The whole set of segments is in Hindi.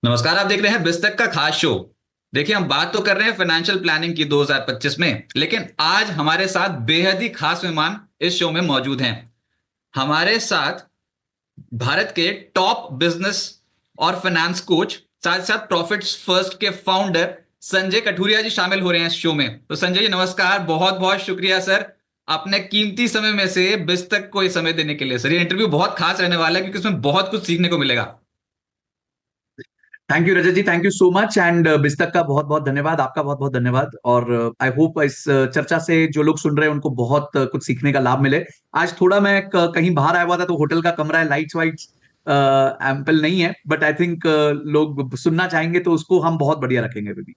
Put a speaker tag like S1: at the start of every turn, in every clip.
S1: नमस्कार। आप देख रहे हैं बिस्तक का खास शो। देखिए, हम बात तो कर रहे हैं फाइनेंशियल प्लानिंग की 2025 में, लेकिन आज हमारे साथ बेहद ही खास मेहमान इस शो में मौजूद हैं। हमारे साथ भारत के टॉप बिजनेस और फाइनेंस कोच, साथ साथ प्रॉफिट्स फर्स्ट के फाउंडर संजय कठुरिया जी शामिल हो रहे हैं इस शो में। तो संजय जी, नमस्कार। बहुत बहुत शुक्रिया सर, अपने कीमती समय में से बिस्तक को ये समय देने के लिए। सर, ये इंटरव्यू बहुत खास रहने वाला है क्योंकि इसमें बहुत कुछ सीखने को मिलेगा।
S2: Thank you Rajat ji, thank you so much. And बिस्तक का बहुत बहुत धन्यवाद, आपका बहुत बहुत धन्यवाद। और आई होप इस चर्चा से जो लोग सुन रहे हैं उनको बहुत कुछ सीखने का लाभ मिले। आज थोड़ा मैं कहीं बाहर आया हुआ था, तो होटल का कमरा है, लाइट्स वाइट्स एम्पल नहीं है, बट आई थिंक लोग सुनना चाहेंगे तो उसको हम बहुत बढ़िया रखेंगे अभी भी।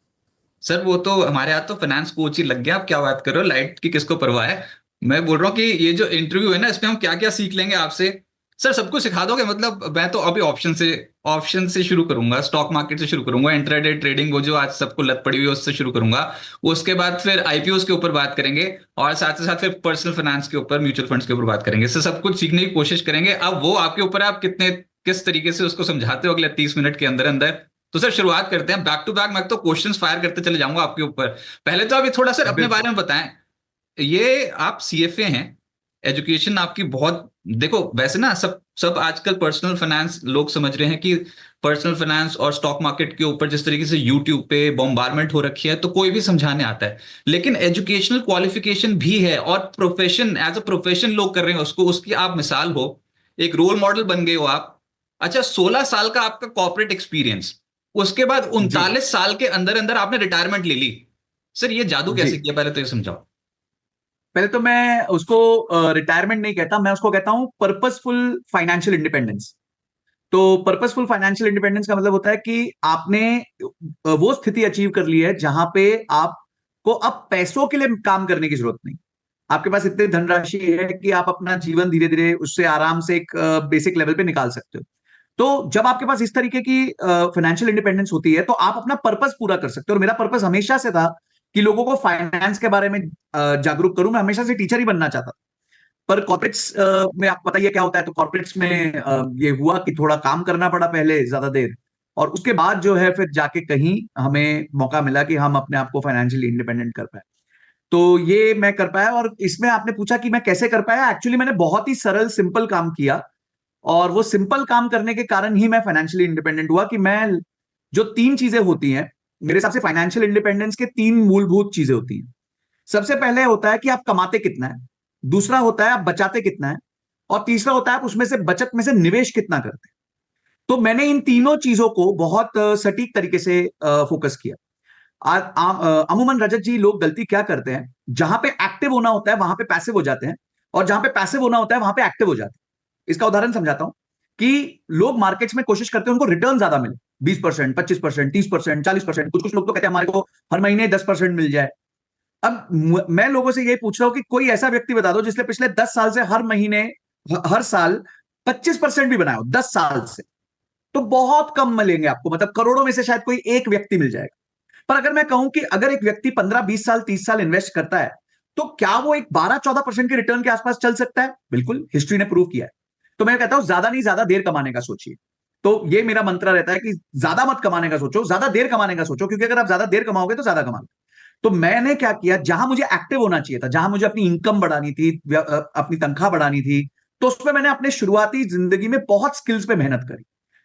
S1: सर, वो तो हमारे यहाँ तो फाइनेंस कोच ही लग गया। आप क्या बात कर रहे हो, लाइट की किसको परवाह है। मैं बोल रहा हूँ कि ये जो इंटरव्यू है ना, इसमें हम क्या क्या सीख लेंगे आपसे। सर, सब कुछ सिखा दोगे? मतलब मैं तो अभी ऑप्शन से शुरू करूंगा, स्टॉक मार्केट से शुरू करूंगा, इंट्राडे ट्रेडिंग, वो जो आज सबको लत पड़ी हुई है उससे शुरू करूंगा। उसके बाद फिर आईपीओ के ऊपर बात करेंगे, और साथ ही साथ फिर पर्सनल फाइनेंस के ऊपर, म्यूचुअल फंड्स के ऊपर बात करेंगे। सर, सब कुछ सीखने की कोशिश करेंगे। अब वो आपके ऊपर है, आप कितने किस तरीके से उसको समझाते हो अगले 30 मिनट के अंदर अंदर। तो सर, शुरुआत करते हैं बैक टू बैक। मैं तो क्वेश्चंस फायर करते चले जाऊंगा आपके ऊपर। पहले तो अभी थोड़ा सर अपने बारे
S2: बिल्कुल।
S1: में बताएं। ये आप सीएफए हैं, एजुकेशन आपकी बहुत। देखो, वैसे ना सब सब आजकल पर्सनल फाइनेंस लोग समझ रहे हैं कि पर्सनल फाइनेंस और स्टॉक मार्केट के ऊपर जिस तरीके से यूट्यूब पे बॉम्बारमेंट हो रखी है, तो कोई भी समझाने आता है। लेकिन एजुकेशनल क्वालिफिकेशन भी है, और प्रोफेशन एज अ प्रोफेशन लोग कर रहे हैं उसको, उसकी आप मिसाल हो, एक रोल मॉडल बन गए हो आप। अच्छा, 16 साल का आपका कॉर्पोरेट एक्सपीरियंस, उसके बाद
S2: जी
S1: 39 साल के अंदर अंदर आपने रिटायरमेंट ले ली। सर, ये जादू
S2: जी।
S1: कैसे किया, पहले तो ये समझाओ।
S2: पहले तो मैं उसको रिटायरमेंट नहीं कहता, मैं उसको कहता हूं पर्पसफुल फाइनेंशियल इंडिपेंडेंस। तो पर्पसफुल फाइनेंशियल इंडिपेंडेंस का मतलब होता है कि आपने वो स्थिति अचीव कर ली है जहां पे आपको अब पैसों के लिए काम करने की जरूरत नहीं। आपके पास इतनी धनराशि है कि आप अपना जीवन धीरे धीरे उससे आराम से एक बेसिक लेवल पे निकाल सकते हो। तो जब आपके पास इस तरीके की फाइनेंशियल इंडिपेंडेंस होती है तो आप अपना पर्पस पूरा कर सकते हो। और मेरा पर्पस हमेशा से था कि लोगों को फाइनेंस के बारे में जागरूक करूं। मैं हमेशा से टीचर ही बनना चाहता था। पर कॉर्पोरेट्स में आपको पता ही है क्या होता है। तो कॉर्पोरेट्स में ये हुआ कि थोड़ा काम करना पड़ा पहले ज्यादा देर, और उसके बाद जो है फिर जाके कहीं हमें मौका मिला कि हम अपने आप को फाइनेंशियली इंडिपेंडेंट कर पाए। तो ये मैं कर पाया। और इसमें आपने पूछा कि मैं कैसे कर पाया, एक्चुअली मैंने बहुत ही सरल सिंपल काम किया। और वो सिंपल काम करने के कारण ही मैं फाइनेंशियली इंडिपेंडेंट हुआ। कि मैं जो तीन चीजें होती हैं, मेरे हिसाब से फाइनेंशियल इंडिपेंडेंस के तीन मूलभूत चीजें होती हैं। सबसे पहले होता है कि आप कमाते कितना है, दूसरा होता है आप बचाते कितना है, और तीसरा होता है आप उसमें से बचत में से निवेश कितना करते हैं। तो मैंने इन तीनों चीजों को बहुत सटीक तरीके से फोकस किया। अमूमन रजत जी, लोग गलती क्या करते हैं, जहां पे एक्टिव होना होता है वहां पे पैसिव हो जाते हैं, और जहां पे पैसिव होना होता है वहां पे एक्टिव हो जाते हैं। इसका उदाहरण समझाता हूं कि लोग मार्केट्स में कोशिश करते हैं उनको रिटर्न ज्यादा मिले, 20%, 25%, 30%, 40%। कुछ कुछ लोग तो कहते हैं हमारे को हर महीने 10% मिल जाए। अब मैं लोगों से यही पूछ रहा हूं कि कोई ऐसा व्यक्ति बता दो जिसने पिछले 10 साल से हर महीने, हर साल 25% भी बनाया हो 10 साल से। तो बहुत कम मिलेंगे आपको, मतलब करोड़ों में से शायद कोई एक व्यक्ति मिल जाएगा। पर अगर मैं कहूं कि अगर एक व्यक्ति 15-20 साल 30 साल इन्वेस्ट करता है, तो क्या वो एक 12-14% के रिटर्न के आसपास चल सकता है? बिल्कुल, हिस्ट्री ने प्रूव किया है। तो मैं कहता हूं ज्यादा नहीं, ज्यादा देर कमाने का सोचिए। तो ये मेरा मंत्र रहता है कि ज्यादा मत कमाने का सोचो, ज्यादा देर कमाने का सोचो, क्योंकि अगर आप ज्यादा देर कमाओगे तो ज्यादा कमाओगे। तो मैंने क्या किया, जहां मुझे एक्टिव होना चाहिए था, जहां मुझे अपनी इनकम बढ़ानी थी, अपनी तनख्वाह बढ़ानी थी, तो उसमें मैंने अपने शुरुआती जिंदगी में बहुत स्किल्स पे मेहनत करी।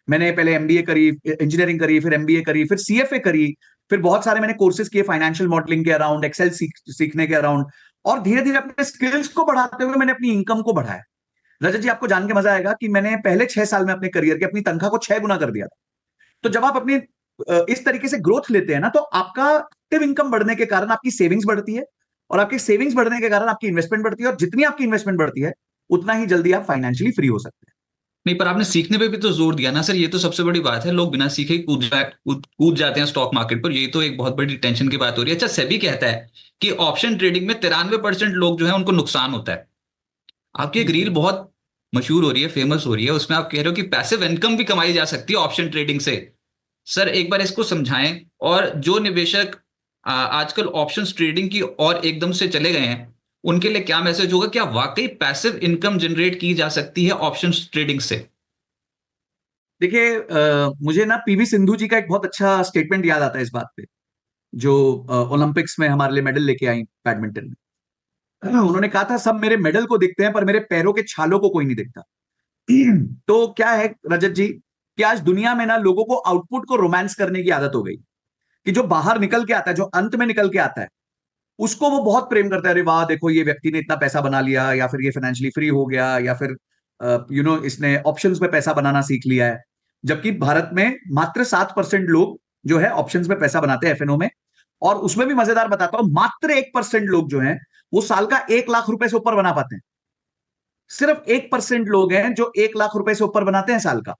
S2: मैंने पहले एमबीए करी, इंजीनियरिंग करी, फिर एमबीए करी, फिर सीएफए करी, फिर बहुत सारे मैंने कोर्सेज किए फाइनेंशियल मॉडलिंग के अराउंड, एक्सेल सीखने के अराउंड। और धीरे धीरे अपने स्किल्स को बढ़ाते हुए मैंने अपनी इनकम को बढ़ाया। रजत जी, आपको जान के मजा आएगा कि मैंने पहले 6 साल में अपने करियर के अपनी तनख्वाह को 6 गुना कर दिया था। तो जब आप अपनी इस तरीके से ग्रोथ लेते हैं ना, तो आपका एक्टिव इनकम बढ़ने के कारण आपकी सेविंग्स बढ़ती है, और आपकी सेविंग्स बढ़ने के कारण आपकी इन्वेस्टमेंट बढ़ती है, और जितनी आपकी इन्वेस्टमेंट बढ़ती है उतना ही जल्दी आप फाइनेंशियली फ्री हो सकते हैं।
S1: नहीं, पर आपने सीखने पे भी तो जोर दिया ना सर। ये तो सबसे बड़ी बात है, लोग बिना सीखे ही कूद जाते हैं स्टॉक मार्केट पर। ये तो एक बहुत बड़ी टेंशन की बात हो रही है। अच्छा, सेबी कहता है कि ऑप्शन ट्रेडिंग में 93% लोग जो है उनको नुकसान होता है। आपकी एक रील बहुत मशहूर हो रही है, फेमस हो रही है, उसमें आप कह रहे हो कि पैसिव इनकम भी कमाई जा सकती है ऑप्शन ट्रेडिंग से। सर, एक बार इसको समझाएं। और जो निवेशक आजकल ऑप्शंस ट्रेडिंग की और एकदम से चले गए हैं, उनके लिए क्या मैसेज होगा? क्या वाकई पैसिव इनकम जनरेट की जा सकती है ऑप्शंस ट्रेडिंग से?
S2: देखिए मुझे ना पीवी सिंधु जी का एक बहुत अच्छा स्टेटमेंट याद आता है इस बात पे, जो ओलंपिक्स में हमारे लिए मेडल लेके आई बैडमिंटन में। उन्होंने कहा था सब मेरे मेडल को देखते हैं पर मेरे पैरों के छालों को कोई नहीं देखता। तो क्या है रजत जी, कि आज दुनिया में ना लोगों को आउटपुट को रोमांस करने की आदत हो गई, कि जो बाहर निकल के आता है, जो अंत में निकल के आता है, उसको वो बहुत प्रेम करता है। अरे वाह, देखो ये व्यक्ति ने इतना पैसा बना लिया, या फिर ये फाइनेंशियली फ्री हो गया, या फिर इसने ऑप्शंस में पैसा बनाना सीख लिया है। जबकि भारत में मात्र 7% लोग जो है ऑप्शंस में पैसा बनाते हैं, एफएनओ में। और उसमें भी मजेदार बताता हूं, मात्र 1% लोग जो हैं वो साल का 1 लाख रुपए से ऊपर बना पाते हैं। सिर्फ 1% लोग हैं जो 1 लाख रुपए से ऊपर बनाते हैं साल का।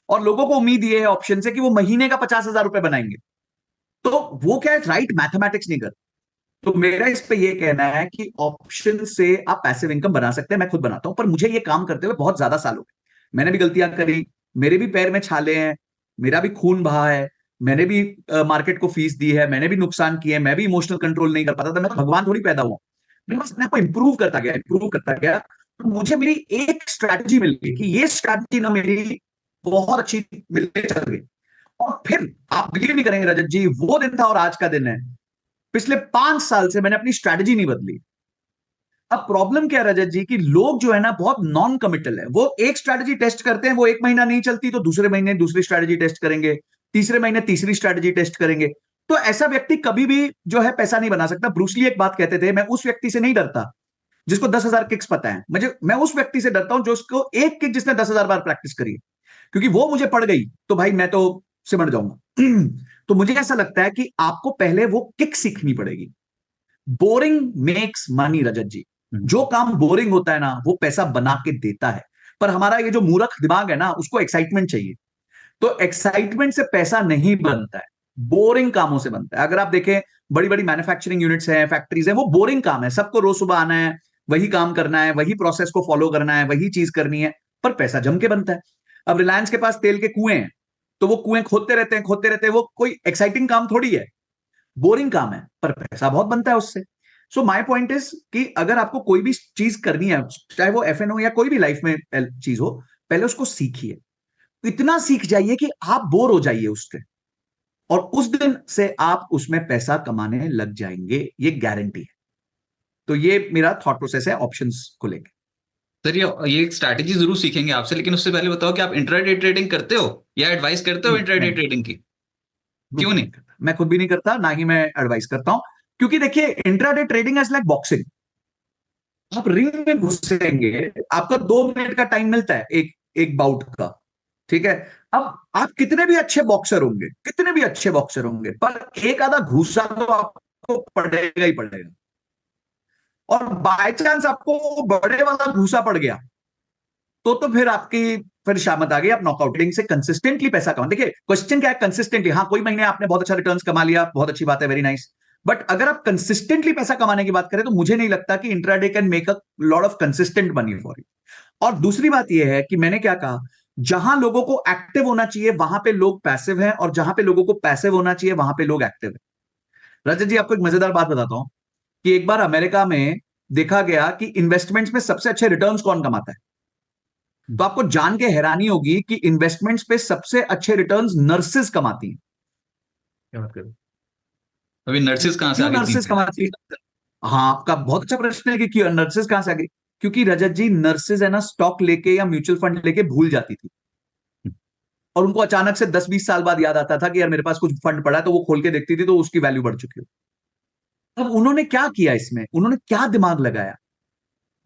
S2: और लोगों को उम्मीद ये है ऑप्शन से कि वो महीने का 50,000 रुपए बनाएंगे। तो वो क्या है, राइट मैथमेटिक्स नहीं कर। तो मेरा इस पे ये कहना है कि ऑप्शन से आप पैसिव इनकम बना सकते हैं, मैं खुद बनाता हूं, पर मुझे ये काम करते हुए बहुत ज्यादा साल हो गए। मैंने भी गलतियां करी, मेरे भी पैर में छाले हैं, मेरा भी खून बहा है, मैंने भी मार्केट को फीस दी है, मैंने भी नुकसान किए, मैं भी इमोशनल कंट्रोल नहीं कर पाता था। मैं तो भगवान थोड़ी पैदा हुआ, मैं बस अपने को इंप्रूव करता गया, इंप्रूव करता गया। तो मुझे मेरी एक स्ट्रैटेजी मिल गई कि ये स्ट्रैटेजी ना मेरी बहुत अच्छी मिलते चल गई। और फिर आप बिलीव नहीं करेंगे रजत जी, वो दिन था और आज का दिन है, पिछले 5 साल से मैंने अपनी स्ट्रैटेजी नहीं बदली। अब प्रॉब्लम क्या है रजत जी, कि लोग जो है ना बहुत नॉन कमिटल है। वो एक स्ट्रैटेजी टेस्ट करते हैं, वो एक महीना नहीं चलती तो दूसरे महीने दूसरी स्ट्रैटेजी टेस्ट करेंगे, तीसरे महीने तीसरी स्ट्रैटेजी टेस्ट करेंगे। तो ऐसा व्यक्ति कभी भी जो है पैसा नहीं बना सकता। ब्रूसली एक बात कहते थे, मैं उस व्यक्ति से नहीं डरता जिसको 10,000 किक्स पता है, मैं उस व्यक्ति से डरता हूं जो उसको एक किक जिसने 10,000 बार प्रैक्टिस करी है। क्योंकि वो मुझे पड़ गई तो भाई मैं तो सिमट जाऊंगा। तो मुझे ऐसा लगता है कि आपको पहले वो किक सीखनी पड़ेगी। बोरिंग मेक्स मनी रजत जी। जो काम बोरिंग होता है ना वो पैसा बना के देता है। पर हमारा ये जो मूर्ख दिमाग है ना, उसको एक्साइटमेंट चाहिए। तो एक्साइटमेंट से पैसा नहीं बनता है, बोरिंग कामों से बनता है। अगर आप देखें, बड़ी बड़ी मैन्युफैक्चरिंग यूनिट्स हैं, फैक्ट्रीज हैं, वो बोरिंग काम है। सबको रोज सुबह आना है, वही काम करना है, वही प्रोसेस को फॉलो करना है, वही चीज करनी है, पर पैसा जम के बनता है। अब रिलायंस के पास तेल के कुएं हैं, तो वो कुएं खोदते रहते हैं, खोदते रहते हैं। वो कोई एक्साइटिंग काम थोड़ी है, बोरिंग काम है, पर पैसा बहुत बनता है उससे। सो माय पॉइंट इज कि अगर आपको कोई भी चीज करनी है, चाहे वो एफएनओ या कोई भी लाइफ में चीज हो, पहले उसको सीखिए। इतना सीख जाइए कि आप बोर हो जाइए उससे, और उस दिन से आप उसमें पैसा कमाने लग जाएंगे, ये गारंटी है। तो ये मेरा थॉट प्रोसेस है ऑप्शंस को लेकर।
S1: सर ये एक स्ट्रैटेजी जरूर सीखेंगे आपसे, लेकिन उससे पहले बताओ कि आप इंट्राडे ट्रेडिंग करते हो या एडवाइस करते हो इंट्राडे
S2: नहीं,
S1: ट्रेडिंग की? क्यों
S2: बिल्कुल
S1: नहीं?
S2: नहीं करता, मैं खुद भी नहीं करता, ना ही मैं एडवाइस करता हूं। क्योंकि देखिए, intraday trading is like boxing. आप रिंग में घुसेंगे, आपका 2 मिनट का टाइम मिलता है एक एक बाउट का, ठीक है। अब आप कितने भी अच्छे बॉक्सर होंगे, कितने भी अच्छे बॉक्सर होंगे, पर एक आधा घूसा तो आपको पड़ेगा ही पड़ेगा। और बाय चांस आपको वो बड़े वाला घूसा पड़ गया, तो फिर आपकी फिर शामत आ गई। आप नॉकआउटिंग से कंसिस्टेंटली पैसा कमा। देखिए क्वेश्चन क्या है, कंसिस्टेंटली। हाँ, कोई महीने आपने बहुत अच्छा रिटर्न्स कमा लिया, बहुत अच्छी बात है, वेरी नाइस। बट अगर आप कंसिस्टेंटली पैसा कमाने की बात करें, तो मुझे नहीं लगता कि intraday can make a lot of consistent money for you. और दूसरी बात यह है कि मैंने क्या कहा, जहां लोगों को एक्टिव होना चाहिए वहां पे लोग पैसिव हैं, और जहां पे लोगों को पैसिव होना चाहिए वहां पे लोग एक्टिव हैं। रजत जी, आपको एक मजेदार बात बताता हूं, कि एक बार अमेरिका में देखा गया कि इन्वेस्टमेंट्स में सबसे अच्छे रिटर्न्स कौन कमाता है। तो आपको जान के हैरानी होगी कि इन्वेस्टमेंट्स पे सबसे अच्छे रिटर्न्स नर्सेज कमाती हैं।
S1: क्या बात करो, अभी नर्सिस कहाँ से आ
S2: क्यों
S1: गई इतनी
S2: नर्सेज
S1: तेज?
S2: कमाती है? हाँ, आपका बहुत अच्छा प्रश्न है कि क्यों नर्सेज कहां से आ गई। क्योंकि रजत जी, नर्सेज है ना, स्टॉक लेके या म्यूचुअल फंड लेके भूल जाती थी, और उनको अचानक से 10-20 साल बाद याद आता था कि यार मेरे पास कुछ फंड पड़ा है, तो वो खोल के देखती थी तो उसकी वैल्यू बढ़ चुकी हो। अब उन्होंने क्या किया, इसमें उन्होंने क्या दिमाग लगाया?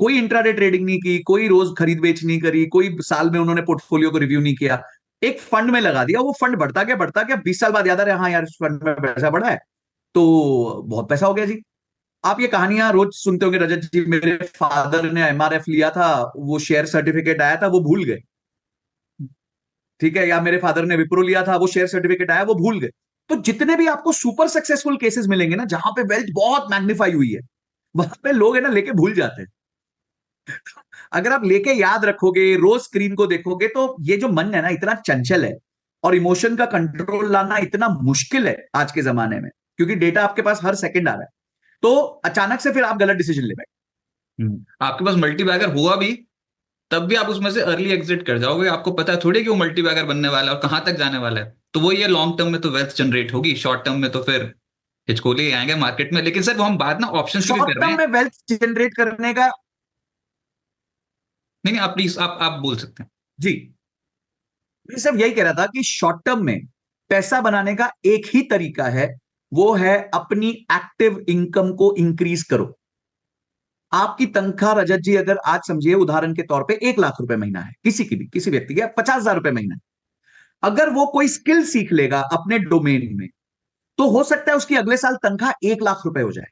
S2: कोई इंट्राडे ट्रेडिंग नहीं की, कोई रोज खरीद बेच नहीं करी, कोई साल में उन्होंने पोर्टफोलियो को रिव्यू नहीं किया। एक फंड में लगा दिया, वो फंड बढ़ता गया, बढ़ता गया, 20 साल बाद याद आ रहा है, हाँ यार इस फंड में पैसा बढ़ा है, तो बहुत पैसा हो गया जी। आप ये कहानियां रोज सुनते होंगे रजत जी, मेरे फादर ने एमआरएफ लिया था, वो शेयर सर्टिफिकेट आया था, वो भूल गए, ठीक है। या मेरे फादर ने विप्रो लिया था, वो शेयर सर्टिफिकेट आया, वो भूल गए। तो जितने भी आपको सुपर सक्सेसफुल केसेस मिलेंगे ना, जहां पे वेल्थ बहुत मैग्नीफाई हुई है, वहां पे लोग है ना लेके भूल जाते हैं। अगर आप लेके याद रखोगे, रोज स्क्रीन को देखोगे, तो ये जो मन है ना इतना चंचल है, और इमोशन का कंट्रोल लाना इतना मुश्किल है आज के जमाने में, क्योंकि डेटा आपके पास हर सेकंड आ रहा है। तो अचानक से फिर आप गलत डिसीजन ले बैठे।
S1: आपके पास मल्टी बैगर हुआ भी तब भी आप उसमें से अर्ली एग्जिट कर जाओगे, आपको पता है थोड़ी कि वो मल्टीबैगर बनने वाला है और कहाँ तक जाने वाला है। तो वो ये लॉन्ग टर्म में तो वेल्थ जनरेट होगी, शॉर्ट टर्म में तो फिर हिचकोले आएंगे मार्केट में। लेकिन सर वो हम बात ना ऑप्शंस की भी
S2: शॉर्ट
S1: कर रहे
S2: टर्म
S1: हैं।
S2: में वेल्थ जनरेट करने का,
S1: नहीं नहीं, आप प्लीज आप बोल सकते हैं।
S2: जी, मैं सिर्फ यही कह रहा था कि शॉर्ट टर्म में पैसा बनाने का एक ही तरीका है, वो है अपनी एक्टिव इनकम को इंक्रीज करो। आपकी तनख्वाह रजत जी, अगर आज समझिए उदाहरण के तौर पे 1 लाख रुपए महीना है, किसी की भी, किसी व्यक्ति की 50,000 रुपए महीना है, अगर वो कोई स्किल सीख लेगा अपने डोमेन में, तो हो सकता है उसकी अगले साल तनख्वाह 1 लाख रुपए हो जाए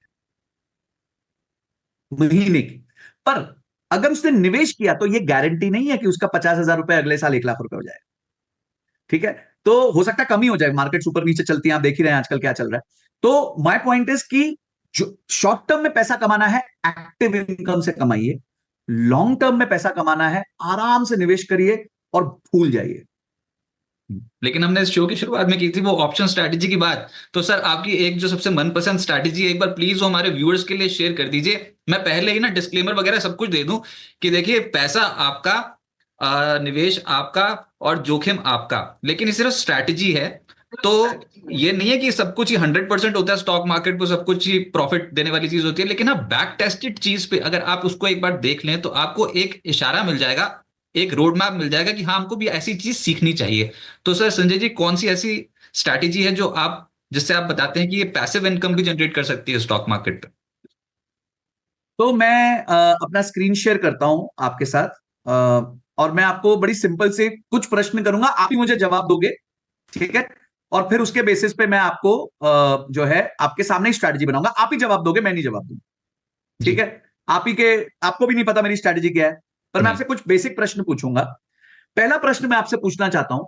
S2: महीने की। पर अगर उसने निवेश किया तो ये गारंटी नहीं है कि उसका 50,000 रुपए अगले साल 1 लाख रुपए हो जाए। ठीक है, तो हो सकता है कम ही हो जाए, मार्केट ऊपर नीचे चलती है, आप देख ही रहे हैं आजकल क्या चल रहा है। तो माय पॉइंट इज कि जो शॉर्ट टर्म में पैसा कमाना है, एक्टिव इनकम से कमाइए। लॉन्ग टर्म में पैसा कमाना है, आराम से निवेश करिए और भूल जाइए।
S1: लेकिन हमने इस शो की शुरुआत में की थी वो ऑप्शन स्ट्रैटेजी की बात। तो सर आपकी एक जो सबसे मनपसंद स्ट्रैटेजी है, एक बार प्लीज वो हमारे व्यूअर्स के लिए शेयर कर दीजिए। मैं पहले ही ना डिस्क्लेमर वगैरह सब कुछ दे दूं कि देखिए पैसा आपका, निवेश आपका और जोखिम आपका, लेकिन ये सिर्फ स्ट्रैटेजी है। तो ये नहीं है कि सब कुछ ही 100% होता है स्टॉक मार्केट पे, सब कुछ ही प्रॉफिट देने वाली चीज होती है। लेकिन हाँ, बैक टेस्टेड चीज पे अगर आप उसको एक बार देख लें तो आपको एक इशारा मिल जाएगा, एक रोड मैप मिल जाएगा कि हाँ हमको भी ऐसी चीज सीखनी चाहिए। तो सर संजय जी, कौन सी ऐसी स्ट्रैटेजी है जो आप, जिससे आप बताते हैं कि ये पैसिव इनकम भी जनरेट कर सकती है स्टॉक मार्केट पे?
S2: तो मैं अपना स्क्रीन शेयर करता हूं आपके साथ, और मैं आपको बड़ी सिंपल से कुछ प्रश्न करूंगा, आप ही मुझे जवाब दोगे। ठीक है, और फिर उसके बेसिस पे मैं आपको जो है आपके सामने ही स्ट्रैटेजी बनाऊंगा, आप ही जवाब दोगे, मैं नहीं जवाब दूंगा। ठीक
S1: जी।
S2: है, आप ही के, आपको भी नहीं पता मेरी स्ट्रैटेजी क्या है, पर मैं
S1: नहीं।
S2: आपसे कुछ बेसिक प्रश्न पूछूंगा। पहला प्रश्न मैं आपसे पूछना चाहता हूं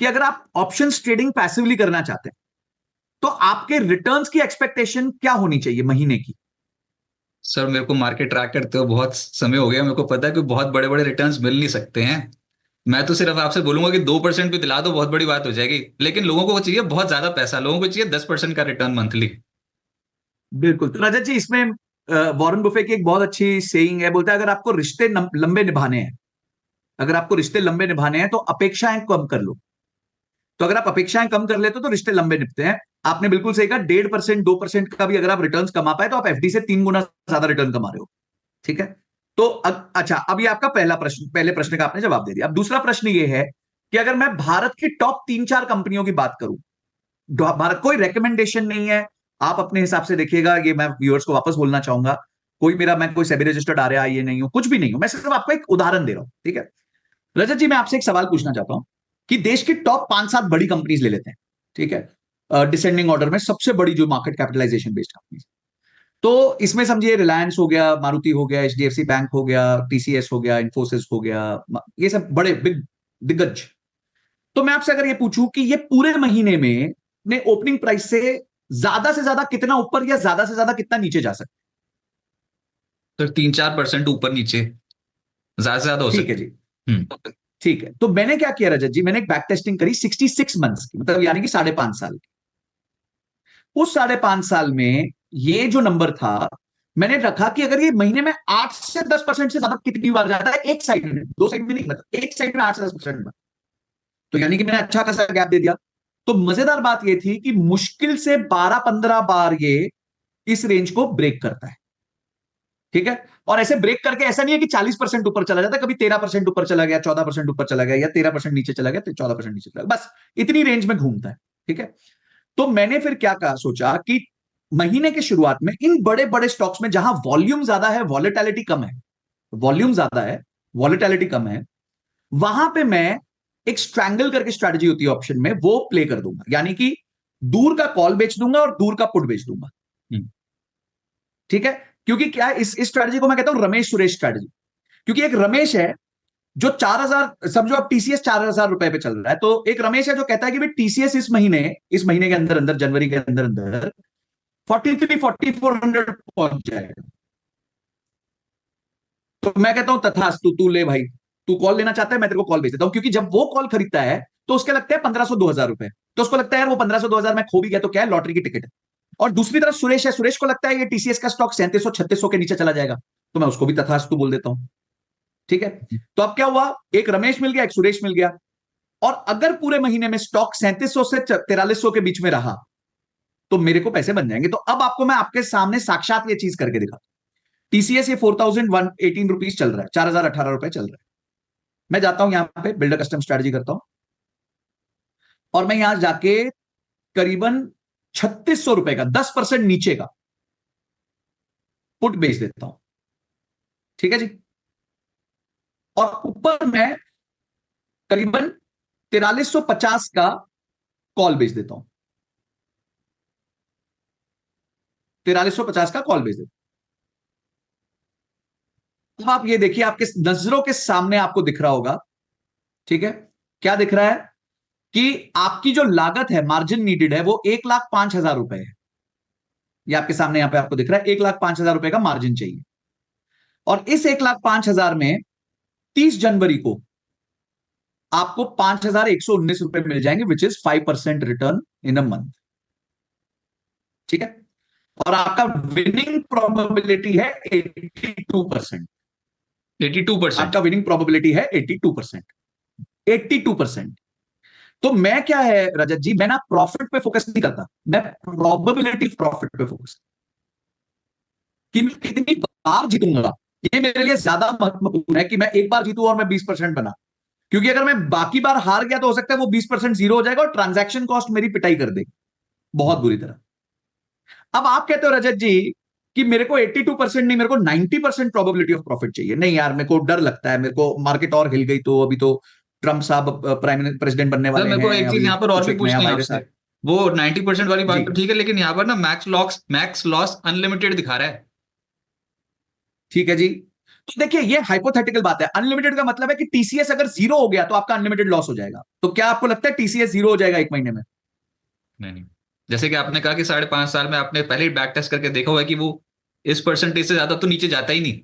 S2: कि अगर आप ऑप्शंस ट्रेडिंग पैसिवली करना चाहते हैं, तो आपके रिटर्न्स की एक्सपेक्टेशन क्या होनी चाहिए महीने की?
S1: सर मेरे को मार्केट ट्रैक करते हो बहुत समय हो गया, मेरे को पता है कि बहुत बड़े बड़े रिटर्न्स मिल नहीं सकते हैं। मैं तो सिर्फ आपसे बोलूंगा कि 2% भी दिला दो, बहुत बड़ी बात हो जाएगी। लेकिन लोगों को चाहिए बहुत ज्यादा पैसा, लोगों को चाहिए 10% का रिटर्न मंथली।
S2: बिल्कुल, तो रजत जी इसमें वॉरेन बुफे की एक बहुत अच्छी सेइंग है, बोलता है अगर आपको रिश्ते लंबे निभाने हैं, अगर आपको रिश्ते लंबे निभाने हैं तो अपेक्षाएं कम कर लो। तो अगर आप अपेक्षाएं कम कर लेते हो तो रिश्ते लंबे निभते हैं। आपने बिल्कुल सही कहा, 1.5% 2% का भी अगर आप रिटर्न कमा पाए तो आप एफडी से 3 गुना ज्यादा रिटर्न कमा रहे हो। ठीक है, तो अच्छा, अब ये आपका पहला प्रश्न, पहले प्रश्न का आपने जवाब दे दिया। अब दूसरा प्रश्न ये है कि अगर मैं भारत की टॉप 3-4 कंपनियों की बात करूं, भारत, कोई रिकमेंडेशन नहीं है, आप अपने हिसाब से देखिएगा, ये मैं व्यूअर्स को वापस बोलना चाहूंगा, कोई मेरा, मैं कोई सेबी रजिस्टर्ड आरआई ये नहीं हूं, कुछ भी नहीं हूं, मैं सिर्फ आपको एक उदाहरण दे रहा हूं। ठीक है, रजत जी मैं आपसे एक सवाल पूछना चाहता हूं कि देश की टॉप 5-7 बड़ी कंपनीज ले लेते हैं। ठीक है, डिसेंडिंग ऑर्डर में सबसे बड़ी जो मार्केट कैपिटलाइजेशन बेस्ड कंपनीज, तो इसमें समझिए रिलायंस हो गया, मारुति हो गया, एचडीएफसी बैंक हो गया, टीसीएस हो गया, इन्फोसिस हो गया, ये सब बड़े बिग दिग्गज। तो मैं आपसे अगर ये पूछूं कि ये पूरे महीने में ने ओपनिंग प्राइस से ज्यादा कितना ऊपर या ज्यादा से ज्यादा कितना नीचे जा सकते?
S1: तो 3-4% ऊपर नीचे ज्यादा से ज्यादा हो
S2: ठीक है
S1: सकता
S2: जी,
S1: है। हम्म।
S2: ठीक है, तो मैंने क्या किया रजत जी, मैंने एक बैक टेस्टिंग करी 66 मंथ्स की, मतलब यानी कि 5.5 साल की। उस 5.5 साल में ये जो नंबर था, मैंने रखा कि अगर ये महीने में 8 से 10% से ज्यादा कितनी बार जाता है, एक साइड में, दो साइड में नहीं, मतलब एक साइड में 8 से 10% में, तो यानी कि मैंने अच्छा खासा गैप दे दिया। तो मजेदार बात ये थी कि मुश्किल से 12-15 बार ये इस रेंज को ब्रेक करता है। ठीक है, और ऐसे ब्रेक करके ऐसा नहीं है कि 40% ऊपर चला जाता है, कभी 13% ऊपर चला गया, 14% ऊपर चला गया, या 13% नीचे चला गया, 14% नीचे चला गया, बस इतनी रेंज में घूमता है। ठीक है, तो मैंने फिर क्या कहा, सोचा कि महीने के शुरुआत में इन बड़े बड़े स्टॉक्स में जहां वॉल्यूम ज्यादा है, वॉलेटिलिटी कम है, वॉल्यूम ज्यादा है, वॉलेटिलिटी कम है, वहां पे मैं एक स्ट्रैंगल करके स्ट्रैटेजी होती है ऑप्शन में, वो प्ले कर दूंगा, यानी कि दूर का कॉल बेच दूंगा और दूर का पुट बेच दूंगा।
S1: हम्म।
S2: ठीक है, क्योंकि क्या है, इस स्ट्रैटेजी को मैं कहता हूं रमेश सुरेश स्ट्रैटेजी। क्योंकि एक रमेश है जो 4,000, समझो अब टीसीएस 4,000 रुपए पे चल रहा है, तो एक रमेश है जो कहता है कि भाई टीसीएस इस महीने के अंदर अंदर, जनवरी के अंदर अंदर 43-4400 पहुंच जाएगा। तो मैं कहता हूं तथास्तु, तू ले भाई, तू कॉल लेना चाहता है, मैं तेरे को कॉल भेज देता हूं, क्योंकि जब वो कॉल खरीदता है तो उसके लगते हैं 1,500-2,000 रुपए, तो उसको लगता है यार वो 1,500-2,000 में खो भी गया तो क्या है, लॉटरी की टिकट है। और दूसरी तरफ सुरेश है, सुरेश को लगता है ये टीसीएस का स्टॉक 3,700-3,600 के नीचे चला जाएगा, तो मैं उसको भी तथास्तु बोल देता हूं। ठीक है। तो अब क्या हुआ, एक रमेश मिल गया, एक सुरेश मिल गया। और अगर पूरे महीने में स्टॉक 3700 से 4300 के बीच में रहा तो मेरे को पैसे बन जाएंगे। तो अब आपको मैं आपके सामने साक्षात ये चीज करके दिखा। टीसीएस ये 4118 रुपीज चल रहा है, 4018 रुपए चल रहा है। मैं जाता हूं यहां पे बिल्डर कस्टम स्ट्रेटजी करता हूं, और मैं यहां जाके करीबन 3600 रुपए का 10% नीचे का पुट बेच देता हूं। ठीक है जी। और ऊपर मैं करीबन 4350 का कॉल बेच देता हूं। 4350 का कॉल बेच देता हूं। अब आप ये देखिए, आपके नजरों के सामने आपको दिख रहा होगा, ठीक है, क्या दिख रहा है कि आपकी जो लागत है, मार्जिन नीडेड है, वो 1,05,000 रुपए है। ये आपके सामने यहां पे आपको दिख रहा है 1,05,000 रुपए का मार्जिन चाहिए। और इस 1,05,000 में 30 जनवरी को आपको 5,119 रुपए मिल जाएंगे, which is 5% return in a month. ठीक है। और आपका विनिंग प्रोबेबिलिटी है 82%।
S1: 82%।
S2: आपका विनिंग प्रोबेबिलिटी है 82%। 82%। तो मैं क्या है रजत जी, मैं ना प्रॉफिट पे फोकस नहीं करता, मैं प्रोबेबिलिटी प्रॉफिट पे फोकस, कि मैं कितनी बार जीतूंगा। ये मेरे लिए ज्यादा महत्वपूर्ण है कि मैं एक बार जीतूं और मैं 20% बना। क्योंकि अगर मैं बाकी बार हार गया तो हो सकता है वो 20% जीरो हो जाएगा और ट्रांजैक्शन कॉस्ट मेरी पिटाई कर देगी बहुत बुरी तरह। अब आप कहते हो रजत जी कि मेरे को 82% नहीं, मेरे को 90% प्रोबेबिलिटी ऑफ प्रॉफिट चाहिए। नहीं यार, मेरे को डर लगता है, मेरे को मार्केट और हिल गई तो अभी तो ट्रम्प साहब प्राइम प्रेसिडेंट बनने
S1: सर
S2: वाले
S1: मेरे को
S2: हैं,
S1: एक चीज
S2: अभी
S1: यहाँ पर और
S2: कुछ
S1: भी
S2: एक नया
S1: पूछनी है
S2: वायरस
S1: आपसे।
S2: आ।
S1: वो 90% वाली
S2: जी।
S1: बात तो ठीक है, लेकिन यहाँ पर ना मैक्स लॉस अनलिमिटेड दिखा रहा है।
S2: ठीक है जी। तो देखिए, ये हाइपोथेटिकल बात है। अनलिमिटेड का मतलब है कि टीसीएस अगर जीरो हो गया तो आपका अनलिमिटेड लॉस हो जाएगा। तो क्या आपको लगता है टीसीएस जीरो हो जाएगा एक महीने में?
S1: नहीं नहीं, जैसे कि आपने कहा कि 5.5 साल में आपने पहले ही बैक टेस्ट करके देखा हुआ है कि वो इस परसेंटेज से ज्यादा तो नीचे जाता ही नहीं।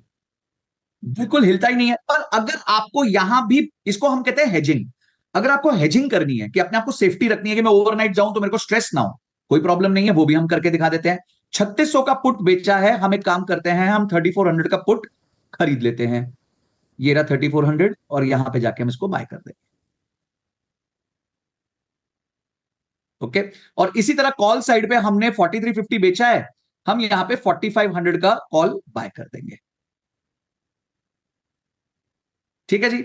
S2: बिल्कुल हिलता ही नहीं है। पर अगर आपको यहां भी, इसको हम कहते हैं हेजिंग, अगर आपको हेजिंग करनी है कि अपने आपको सेफ्टी रखनी है कि मैं ओवरनाइट जाऊं तो मेरे को स्ट्रेस ना हो, कोई प्रॉब्लम नहीं है, वो भी हम करके दिखा देते हैं। 3600 का पुट बेचा है, हम एक काम करते हैं, हम 3400 का पुट खरीद लेते हैं। ये रहा 3400, और यहां पे जाके हम इसको बाय कर देंगे। ओके। और इसी तरह कॉल साइड पे हमने 4350 बेचा है, हम यहां पे 4500 का कॉल बाय कर देंगे। ठीक है जी।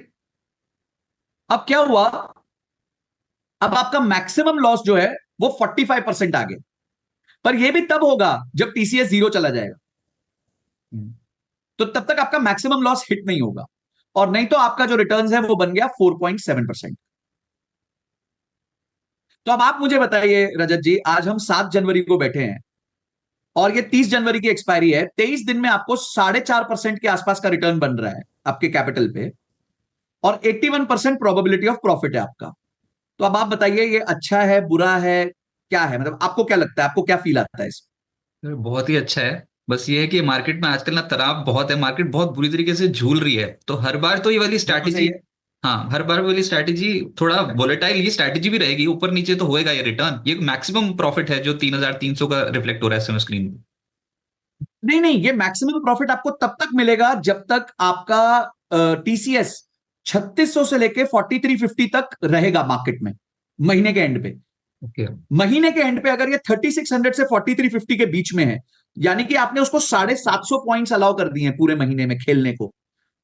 S2: अब क्या हुआ, अब आपका मैक्सिमम लॉस जो है वो 45% आ गया। पर यह भी तब होगा जब टीसीएस जीरो चला जाएगा। तो तब तक आपका मैक्सिमम लॉस हिट नहीं होगा, और नहीं तो आपका जो रिटर्न्स है वो बन गया 4.7%। तो अब आप मुझे बताइए रजत जी, आज हम 7 जनवरी को बैठे हैं और ये 30 जनवरी की एक्सपायरी है। 23 दिन में आपको 4.5% के आसपास का रिटर्न बन रहा है आपके कैपिटल पे, और 81% प्रोबेबिलिटी ऑफ प्रॉफिट है आपका। तो अब आप बताइए, ये अच्छा है, बुरा है, क्या है? मतलब आपको क्या लगता है, आपको क्या फील आता है इसमें?
S1: सर, बहुत ही अच्छा है। बस ये है कि मार्केट में आजकल ना तनाव बहुत है, मार्केट बहुत बुरी तरीके से झूल रही है, तो हर बार तो ये वाली
S2: बिल्कुल
S1: स्ट्रैटेजी।
S2: सही है।
S1: हाँ, हर बार वाली स्ट्रैटेजी थोड़ा वोलेटाइल ये स्ट्रैटेजी भी रहेगी, ऊपर नीचे तो होएगा ये रिटर्न। ये मैक्सिमम प्रॉफिट है जो 3,300 का रिफ्लेक्ट हो रहा है समय स्क्रीन में।
S2: नहीं नहीं, ये मैक्सिमम प्रॉफिट आपको तब तक मिलेगा जब तक आपका टीसीएस 3600 से लेके 4350 तक रहेगा मार्केट में महीने के एंड पे।
S1: ओके।
S2: महीने के एंड पे अगर ये 3600 से 4350 के बीच में है, यानी कि आपने उसको 750 पॉइंट्स अलाउ कर दिए हैं पूरे महीने में खेलने को,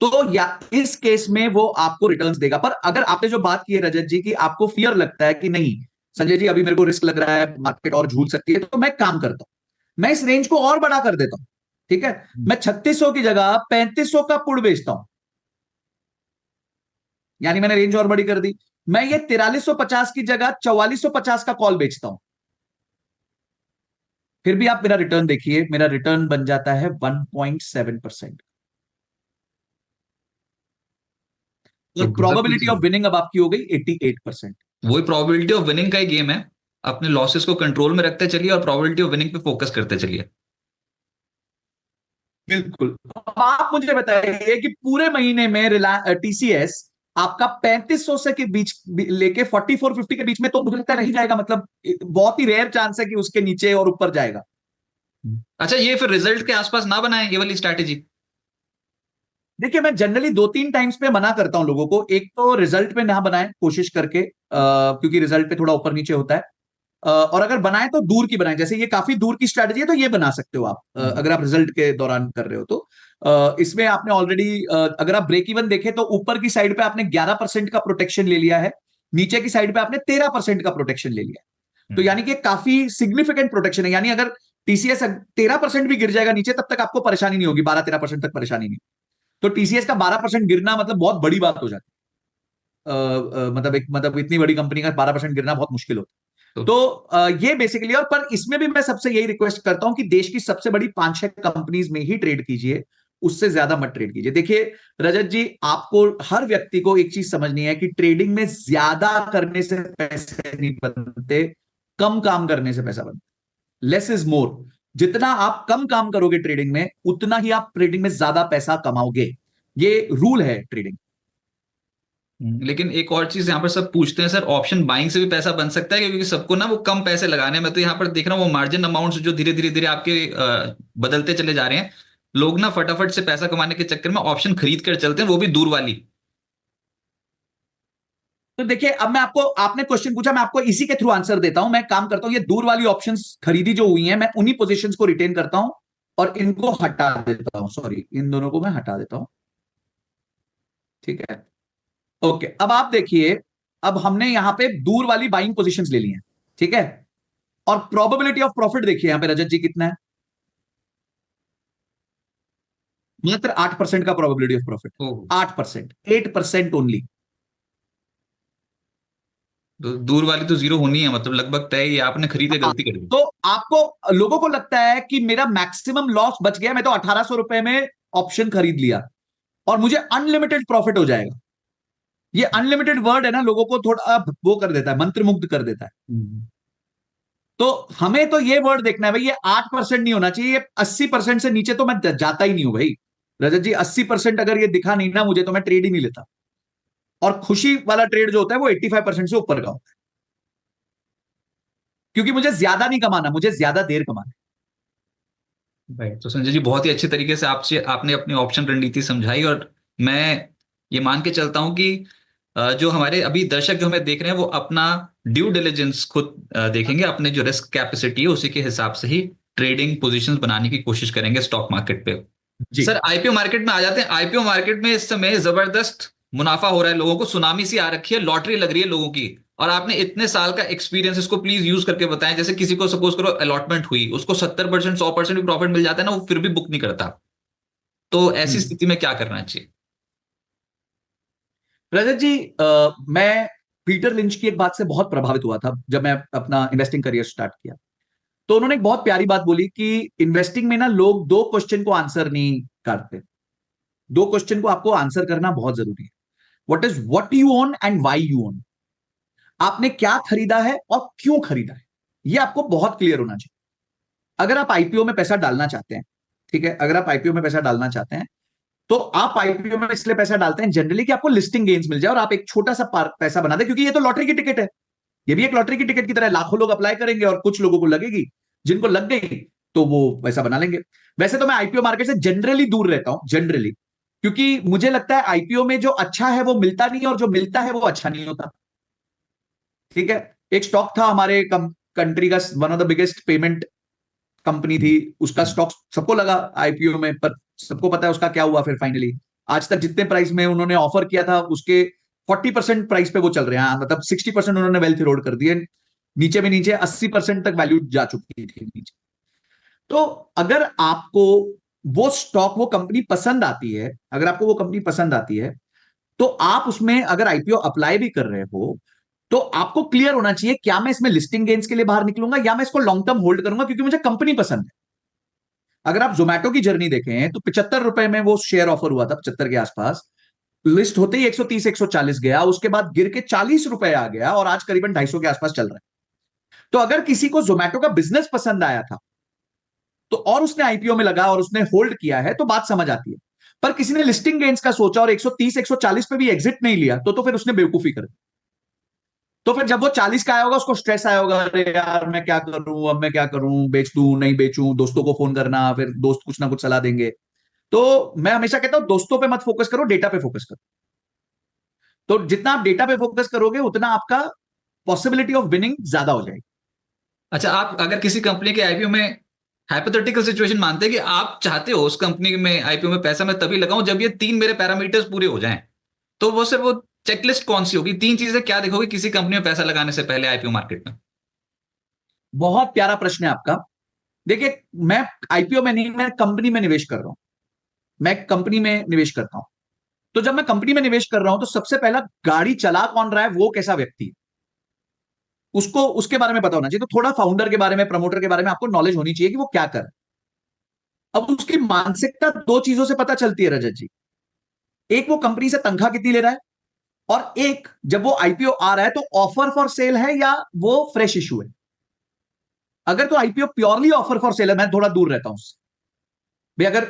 S2: तो या इस केस में वो आपको रिटर्न्स देगा। पर अगर आपने जो बात की है रजत जी, की आपको फियर लगता है कि नहीं संजय जी, अभी मेरे को रिस्क लग रहा है, मार्केट और झूल सकती है, तो मैं काम करता हूं, मैं इस रेंज को और बड़ा कर देता हूं। ठीक है। मैं 3600 की जगह 3500 का पुट बेचता हूं, यानी मैंने रेंज और बड़ी कर दी। मैं ये 4350 की जगह 4450 का कॉल बेचता हूं, फिर भी आप मेरा रिटर्न देखिए, मेरा रिटर्न बन जाता है 1.7%।
S1: तो
S2: और
S1: गजब की
S2: प्रोबेबिलिटी
S1: चीज
S2: ऑफ
S1: है।
S2: विनिंग अब आपकी हो गई 88%।
S1: वही प्रोबेबिलिटी ऑफ विनिंग का ही गेम है। अपने लॉसेस को कंट्रोल में रखते चलिए और प्रोबेबिलिटी ऑफ विनिंग पे फोकस करते चलिए।
S2: बिल्कुल। अब आप मुझे बताइए कि पूरे महीने में टीसीएस आपका 3500 से के बीच लेके 4450 के बीच में तो मुझे लगता है रह जाएगा। मतलब बहुत ही रेयर चांस है कि उसके नीचे और ऊपर जाएगा।
S1: अच्छा, ये फिर रिजल्ट के आसपास ना बनाए ये वाली स्ट्रैटेजी।
S2: देखिए, मैं जनरली 2-3 टाइम्स पे मना करता हूं लोगों को। एक तो रिजल्ट पे ना बनाएं कोशिश करके, क्योंकि रिजल्ट पे थोड़ा ऊपर नीचे होता है। और अगर बनाए तो दूर की बनाए, जैसे ये काफी दूर की स्ट्रैटेजी है तो ये बना सकते हो आप, अगर आप रिजल्ट के दौरान कर रहे हो तो। इसमें आपने ऑलरेडी, अगर आप ब्रेक इवन देखें तो ऊपर की साइड पे आपने 11% का प्रोटेक्शन ले लिया है, नीचे की साइड पे आपने 13% का प्रोटेक्शन ले लिया है। तो
S1: हम्म।
S2: यानी कि काफी सिग्निफिकेंट प्रोटेक्शन है। यानी अगर टीसीएस 13% भी गिर जाएगा नीचे, तब तक आपको परेशानी नहीं होगी, 12-13% तक परेशानी नहीं। तो टीसीएस का 12% गिरना मतलब बहुत बड़ी बात हो जाती है। मतलब इतनी बड़ी कंपनी का 12% गिरना बहुत मुश्किल होता है।
S1: तो
S2: तो ये बेसिकली, और पर इसमें भी मैं सबसे यही रिक्वेस्ट करता हूं कि देश की सबसे बड़ी 5-6 कंपनीज में ही ट्रेड कीजिए, उससे ज्यादा मत ट्रेड कीजिए। देखिए रजत जी, आपको, हर व्यक्ति को एक चीज समझनी है कि ट्रेडिंग में ज्यादा करने से पैसे नहीं बनते, कम काम करने से पैसा बनता है। Less is more. जितना आप कम काम करोगे ट्रेडिंग में, उतना ही आप ट्रेडिंग में ज्यादा पैसा कमाओगे। ये रूल है ट्रेडिंग।
S1: लेकिन एक और चीज यहाँ पर सब पूछते हैं, सर ऑप्शन बाइंग से भी पैसा बन सकता है? क्योंकि सबको ना वो कम पैसे लगाने हैं। मैं तो यहाँ पर देख रहा हूँ वो मार्जिन अमाउंट्स जो धीरे धीरे धीरे आपके बदलते चले जा रहे हैं। लोग ना फटाफट से पैसा कमाने के चक्कर में ऑप्शन खरीद कर चलते हैं, वो भी दूर वाली।
S2: तो देखिए, अब मैं आपको, आपने क्वेश्चन पूछा, मैं आपको इसी के थ्रू आंसर देता हूं। मैं काम करता हूं, ये दूर वाली ऑप्शंस खरीदी जो हुई हैं, मैं उन्हीं पोजीशंस को रिटेन करता हूं और इनको हटा देता हूं। सॉरी, इन दोनों को मैं हटा देता हूं। ठीक है, ओके। अब आप देखिए, अब हमने यहां पे दूर वाली बाइंग पोजीशंस ले ली हैं। ठीक है, और प्रोबेबिलिटी ऑफ प्रॉफिट देखिए यहां पे रजत जी कितना है। मात्र 8% का probability of profit.
S1: Oh.
S2: 8%, 8% only.
S1: तो दूर वाली तो जीरो होनी है, मतलब लगभग तय, ये आपने खरीदे
S2: हाँ,
S1: गलती कर दी।
S2: तो आपको, लोगों को लगता है कि मेरा मैक्सिमम लॉस बच गया, मैं तो 1800 रुपए में ऑप्शन खरीद लिया और मुझे अनलिमिटेड प्रॉफिट हो जाएगा। ये अनलिमिटेड वर्ड है ना, लोगों को थोड़ा वो कर देता है, मंत्रमुग्ध कर देता है।
S1: हम्म।
S2: तो हमें तो ये वर्ड देखना है भाई, ये 8% नहीं होना चाहिए, ये 80% से नीचे तो मैं जाता ही नहीं हूं भाई। रजत जी, 80% अगर ये दिखा नहीं ना मुझे, तो मैं ट्रेड ही नहीं लेता। और खुशी वाला ट्रेड जो होता है वो 85% से ऊपर का होता है, क्योंकि मुझे ज्यादा नहीं कमाना, मुझे ज्यादा देर कमाना
S1: भाई तो संजय जी, बहुत ही अच्छे तरीके से आपसे आपने अपनी ऑप्शन रणनीति समझाई। और मैं ये मान के चलता हूं कि जो हमारे अभी दर्शक जो हमें देख रहे हैं वो अपना ड्यू डिलिजेंस खुद देखेंगे, अपने जो रिस्क कैपेसिटी है उसी के हिसाब से ही ट्रेडिंग पोजीशंस बनाने की कोशिश करेंगे स्टॉक मार्केट पे।
S2: है जी।
S1: सर आईपीओ मार्केट में आ जाते हैं। आईपीओ मार्केट में इस समय जबरदस्त मुनाफा हो रहा है, लोगों को सुनामी सी आ रखी है, लॉटरी लग रही है लोगों की। और आपने इतने साल का एक्सपीरियंस, इसको प्लीज यूज करके बताएं। जैसे किसी को सपोज करो अलॉटमेंट हुई, उसको 70% 100% भी प्रॉफिट मिल जाता है ना, वो फिर भी बुक नहीं करता। तो ऐसी
S2: हम्म।
S1: स्थिति में क्या करना चाहिए?
S2: रजत जी, मैं पीटर लिंच की एक बात से बहुत प्रभावित हुआ था जब मैं अपना इन्वेस्टिंग करियर स्टार्ट किया। तो उन्होंने एक बहुत प्यारी बात बोली कि इन्वेस्टिंग में ना लोग दो क्वेश्चन को आंसर नहीं करते। दो क्वेश्चन को आपको आंसर करना बहुत जरूरी है। What you own and why you own. आपने क्या खरीदा है और क्यों खरीदा है, यह आपको बहुत क्लियर होना चाहिए। अगर आप आईपीओ में पैसा डालना चाहते हैं, ठीक है, अगर आप आईपीओ में पैसा डालना चाहते हैं, तो आप आईपीओ में इसलिए पैसा डालते हैं जनरली कि आपको लिस्टिंग गेन्स मिल जाए और आप एक छोटा सा पैसा बना दे, क्योंकि ये तो लॉटरी की टिकट है। ये भी एक लॉटरी की टिकट की तरह है। लाखों लोग अप्लाई करेंगे और कुछ लोगों को लगेगी, जिनको लग गई तो वो पैसा बना लेंगे। वैसे तो मैं आईपीओ मार्केट से जनरली दूर रहता हूं, जनरली, क्योंकि मुझे लगता है आईपीओ में जो अच्छा है वो मिलता नहीं, और जो मिलता है वो अच्छा नहीं होता। ठीक है, एक स्टॉक था हमारे कंट्री का, one of the biggest payment company थी, उसका स्टॉक सबको लगा आईपीओ में, पर सबको पता है उसका क्या हुआ फिर फाइनली। आज तक जितने प्राइस में उन्होंने ऑफर किया था उसके 40% प्राइस पे वो चल रहे हैं। मतलब 60% उन्होंने वेल्थ इरोड कर दिए, नीचे में नीचे 80% तक वैल्यू जा चुकी थी नीचे। तो अगर आपको वो स्टॉक, वो कंपनी पसंद आती है, अगर आपको वो कंपनी पसंद आती है, तो आप उसमें अगर आईपीओ अप्लाई भी कर रहे हो, तो आपको क्लियर होना चाहिए, क्या मैं इसमें लिस्टिंग गेन्स के लिए बाहर निकलूंगा या मैं इसको लॉन्ग टर्म होल्ड करूंगा क्योंकि मुझे कंपनी पसंद है। अगर आप जोमेटो की जर्नी देखें तो 75 रुपए में वो शेयर ऑफर हुआ था, 75 के आसपास। लिस्ट होते ही 130 140 गया, उसके बाद गिर के 40 रुपए आ गया और आज करीबन 250 के आसपास चल रहा है। तो अगर किसी को जोमेटो का बिजनेस पसंद आया था, तो और उसने आईपीओ में लगा और उसने होल्ड किया है, तो बात समझ आती है। पर किसी ने लिस्टिंग गेन्स का सोचा और 130 140 पे भी एग्जिट नहीं लिया, तो फिर उसने बेवकूफी कर दी। तो फिर जब वो 40 का आया होगा, उसको स्ट्रेस आया होगा, अरे यार मैं क्या करूं, अब मैं क्या करूं, बेच दूं नहीं बेचूं, दोस्तों को फोन करना, फिर दोस्त कुछ ना कुछ सलाह देंगे। तो मैं हमेशा कहता हूं दोस्तों पे मत फोकस करो, डेटा पे फोकस करो। तो जितना आप डेटा पे फोकस करोगे उतना आपका पॉसिबिलिटी ऑफ विनिंग ज्यादा हो जाएगी।
S1: अच्छा, आप अगर किसी कंपनी के आईपीओ में हाइपोथेटिकल सिचुएशन मानते हैं कि आप चाहते हो उस कंपनी में आईपीओ में पैसा मैं तभी लगाऊं जब ये तीन मेरे पैरामीटर्स पूरे हो जाएं, तो वो सिर्फ वो चेकलिस्ट कौन सी होगी? तीन चीजें क्या देखोगे किसी कंपनी में पैसा लगाने से पहले आईपीओ मार्केट में?
S2: बहुत प्यारा प्रश्न है आपका। देखिए, मैं आईपीओ में नहीं, मैं कंपनी में निवेश कर रहा हूं। मैं कंपनी में निवेश करता हूं। तो जब मैं कंपनी में निवेश कर रहा हूं तो सबसे पहला, गाड़ी चला कौन रहा है, वो कैसा व्यक्ति है, उसको उसके बारे में पता होना चाहिए। तो थोड़ा फाउंडर के बारे में, प्रमोटर के बारे में आपको नॉलेज होनी चाहिए कि वो क्या कर रहा है। अब उसकी मानसिकता दो चीजों से पता चलती है रजत जी। एक, वो कंपनी से तनख्वाह कितनी ले रहा है, और एक, जब वो आईपीओ आ रहा है तो ऑफर फॉर सेल है या वो फ्रेश इशू है। अगर तो IPO purely offer for sale है, मैं थोड़ा दूर रहता हूं उससे। भाई, अगर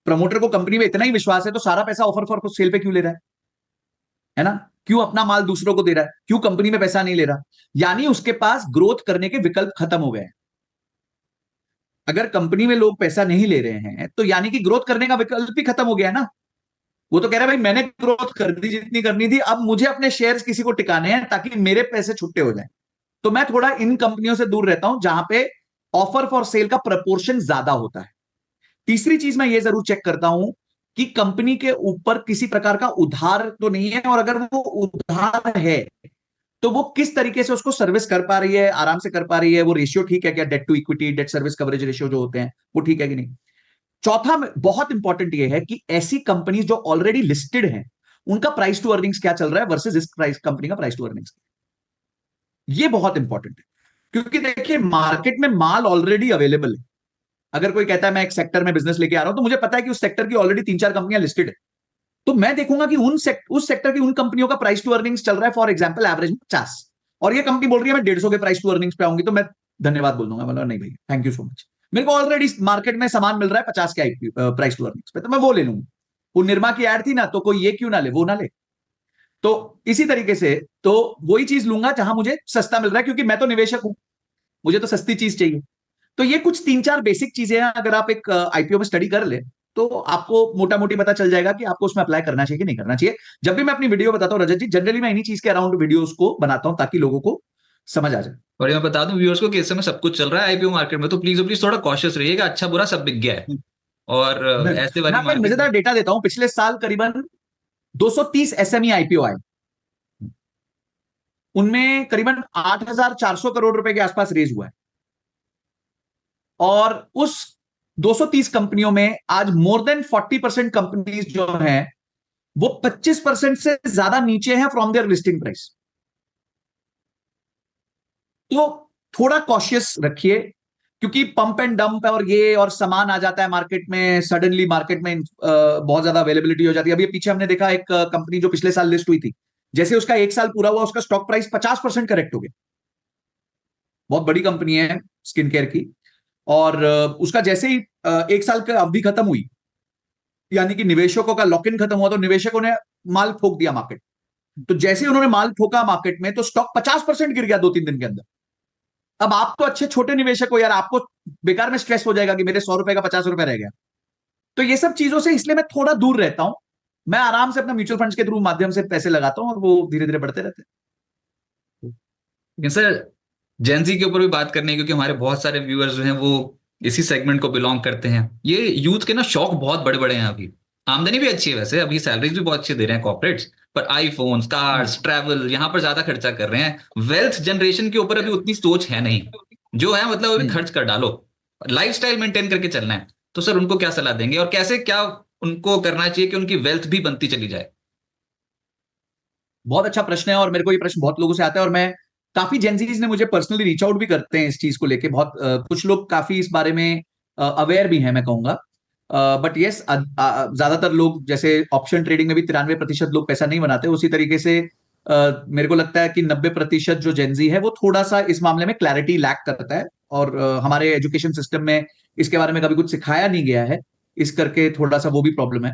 S2: प्रमोटर को कंपनी में इतना ही विश्वास है तो सारा पैसा ऑफर फॉर सेल पे क्यों ले रहा है ना? क्यों अपना माल दूसरों को दे रहा है, क्यों कंपनी में पैसा नहीं ले रहा? यानी उसके पास ग्रोथ करने के विकल्प खत्म हो गए हैं। अगर कंपनी में लोग पैसा नहीं ले रहे हैं तो यानी कि ग्रोथ करने का विकल्प भी खत्म हो गया है ना। वो तो कह रहा है भाई मैंने ग्रोथ कर दी जितनी करनी थी, अब मुझे अपने शेयर्स किसी को टिकाने हैं ताकि मेरे पैसे छुट्टे हो जाए। तो मैं थोड़ा इन कंपनियों से दूर रहता हूं जहां पे ऑफर फॉर सेल का प्रपोर्शन ज्यादा होता है। तीसरी चीज मैं ये जरूर चेक करता हूं कि कंपनी के ऊपर किसी प्रकार का उधार तो नहीं है, और अगर वो उधार है तो वो किस तरीके से उसको सर्विस कर पा रही है, आराम से कर पा रही है, वो रेशियो ठीक है क्या, debt to equity, debt service coverage ratio जो होते हैं वो ठीक है कि नहीं। चौथा बहुत इंपॉर्टेंट ये है कि ऐसी कंपनी जो ऑलरेडी लिस्टेड हैं उनका प्राइस टू अर्निंग्स क्या चल रहा है वर्सेस इस प्राइस कंपनी का प्राइस टू अर्निंग्स। ये बहुत इंपॉर्टेंट है, क्योंकि देखिए मार्केट में माल ऑलरेडी अवेलेबल है। अगर कोई कहता है मैं एक सेक्टर में बिजनेस लेके आ रहा हूं, तो मुझे पता है कि उस सेक्टर की ऑलरेडी तीन चार कंपनियां लिस्टेड है। तो मैं देखूंगा कि उस सेक्टर की उन कंपनियों का प्राइस टू अर्निंग्स चल रहा है फॉर एग्जाम्पल एवरेज में 50, और ये कंपनी बोल रही है मैं 150 के प्राइस टू अर्निंग्स पे आऊंगी, तो मैं धन्यवाद बोल दूंगा, मतलब नहीं भाई थैंक यू सो मच, मेरे को ऑलरेडी मार्केट में सामान मिल रहा है 50 के प्राइस टू अर्निंग्स पे, तो मैं वो ले लूंगा। वो निर्मा की एड थी ना, तो कोई ये क्यों ना ले, वो ना ले। तो इसी तरीके से तो वही चीज लूंगा जहां मुझे सस्ता मिल रहा है, क्योंकि मैं तो निवेशक हूं, मुझे तो सस्ती चीज चाहिए। तो ये कुछ तीन चार बेसिक चीजें हैं, अगर आप एक आईपीओ में स्टडी कर ले तो आपको मोटा मोटी पता चल जाएगा कि आपको उसमें अप्लाई करना चाहिए कि नहीं करना चाहिए। जब भी मैं अपनी वीडियो बताता हूँ रजत जी, जनरली मैं इन्हीं चीज के अराउंड वीडियोस को बनाता हूं ताकि लोगों को समझ आ जाए।
S1: और मैं बता दूं व्यूअर्स को कि इस समय सब कुछ चल रहा है आईपीओ मार्केट में, तो प्लीज प्लीज थोड़ा कॉशियस रहिएगा, अच्छा बुरा सब बिक गया है। और ऐसे
S2: मैं
S1: वाली
S2: आपको एक
S1: मार्केट में
S2: मजेदार डेटा देता हूं, पिछले साल करीबन 230 एसएमई आईपीओ आए, उनमें करीबन 8,400 करोड़ रुपए के आसपास रेज हुआ है। और उस 230 कंपनियों में आज मोर देन 40% कंपनीज जो हैं वो 25% से ज्यादा नीचे हैं फ्रॉम देयर लिस्टिंग प्राइस। तो थोड़ा कॉशियस रखिए, क्योंकि पंप एंड डंप और ये और सामान आ जाता है मार्केट में सडनली, मार्केट में बहुत ज्यादा अवेलेबिलिटी हो जाती है। अभी पीछे हमने देखा एक कंपनी जो पिछले साल लिस्ट हुई थी, जैसे उसका एक साल पूरा हुआ उसका स्टॉक प्राइस 50% करेक्ट हो गया। बहुत बड़ी कंपनी है स्किन केयर की, और उसका जैसे ही एक साल का अवधि खत्म हुई, यानी कि निवेशकों का लॉक इन खत्म हुआ, तो निवेशकों ने माल ठोक दिया मार्केट। तो जैसे ही उन्होंने माल ठोका मार्केट में तो स्टॉक 50% गिर गया 2-3 दिन के अंदर। अब आप तो अच्छे छोटे निवेशक हो यार, आपको बेकार में स्ट्रेस हो जाएगा कि मेरे 100 रुपए का 50 रुपए रह गया। तो ये सब चीजों से इसलिए मैं थोड़ा दूर रहता हूं। मैं आराम से अपना म्यूचुअल फंड्स के थ्रू माध्यम से पैसे लगाता हूं और वो धीरे धीरे बढ़ते रहते
S1: लेकिन सर जेंजी के ऊपर भी बात करनी है, क्योंकि हमारे बहुत सारे व्यूअर्स जो हैं वो इसी सेगमेंट को बिलोंग करते हैं। ये यूथ के ना शौक बहुत बड़े बड़े हैं अभी। आमदनी भी अच्छी है वैसे, अभी सैलरीज भी बहुत अच्छी दे रहे हैं कॉर्पोरेट्स, पर आईफोन्स,
S2: हैं।
S1: कार्स, ट्रैवल, यहाँ पर ज्यादा खर्चा कर रहे हैं। वेल्थ जनरेशन के ऊपर अभी उतनी सोच है नहीं, जो है मतलब अभी
S2: हम्म।
S1: खर्च कर डालो, लाइफस्टाइल मेंटेन करके चलना है। तो सर उनको क्या सलाह देंगे और कैसे क्या उनको करना चाहिए कि उनकी वेल्थ भी बनती चली जाए?
S2: बहुत अच्छा प्रश्न है, और मेरे को ये प्रश्न बहुत लोगों से आता है, और मैं काफी जेंजीज ने मुझे पर्सनली रीच आउट भी करते हैं इस चीज को लेके। बहुत कुछ लोग काफी इस बारे में अवेयर भी हैं मैं कहूंगा। बट यस, ज्यादातर लोग जैसे ऑप्शन ट्रेडिंग में भी 93% लोग पैसा नहीं बनाते, उसी तरीके से मेरे को लगता है कि 90% जो जेंजी है वो थोड़ा सा इस मामले में क्लैरिटी लैक करता है, और हमारे एजुकेशन सिस्टम में इसके बारे में कभी कुछ सिखाया नहीं गया है, इस करके थोड़ा सा वो भी प्रॉब्लम है।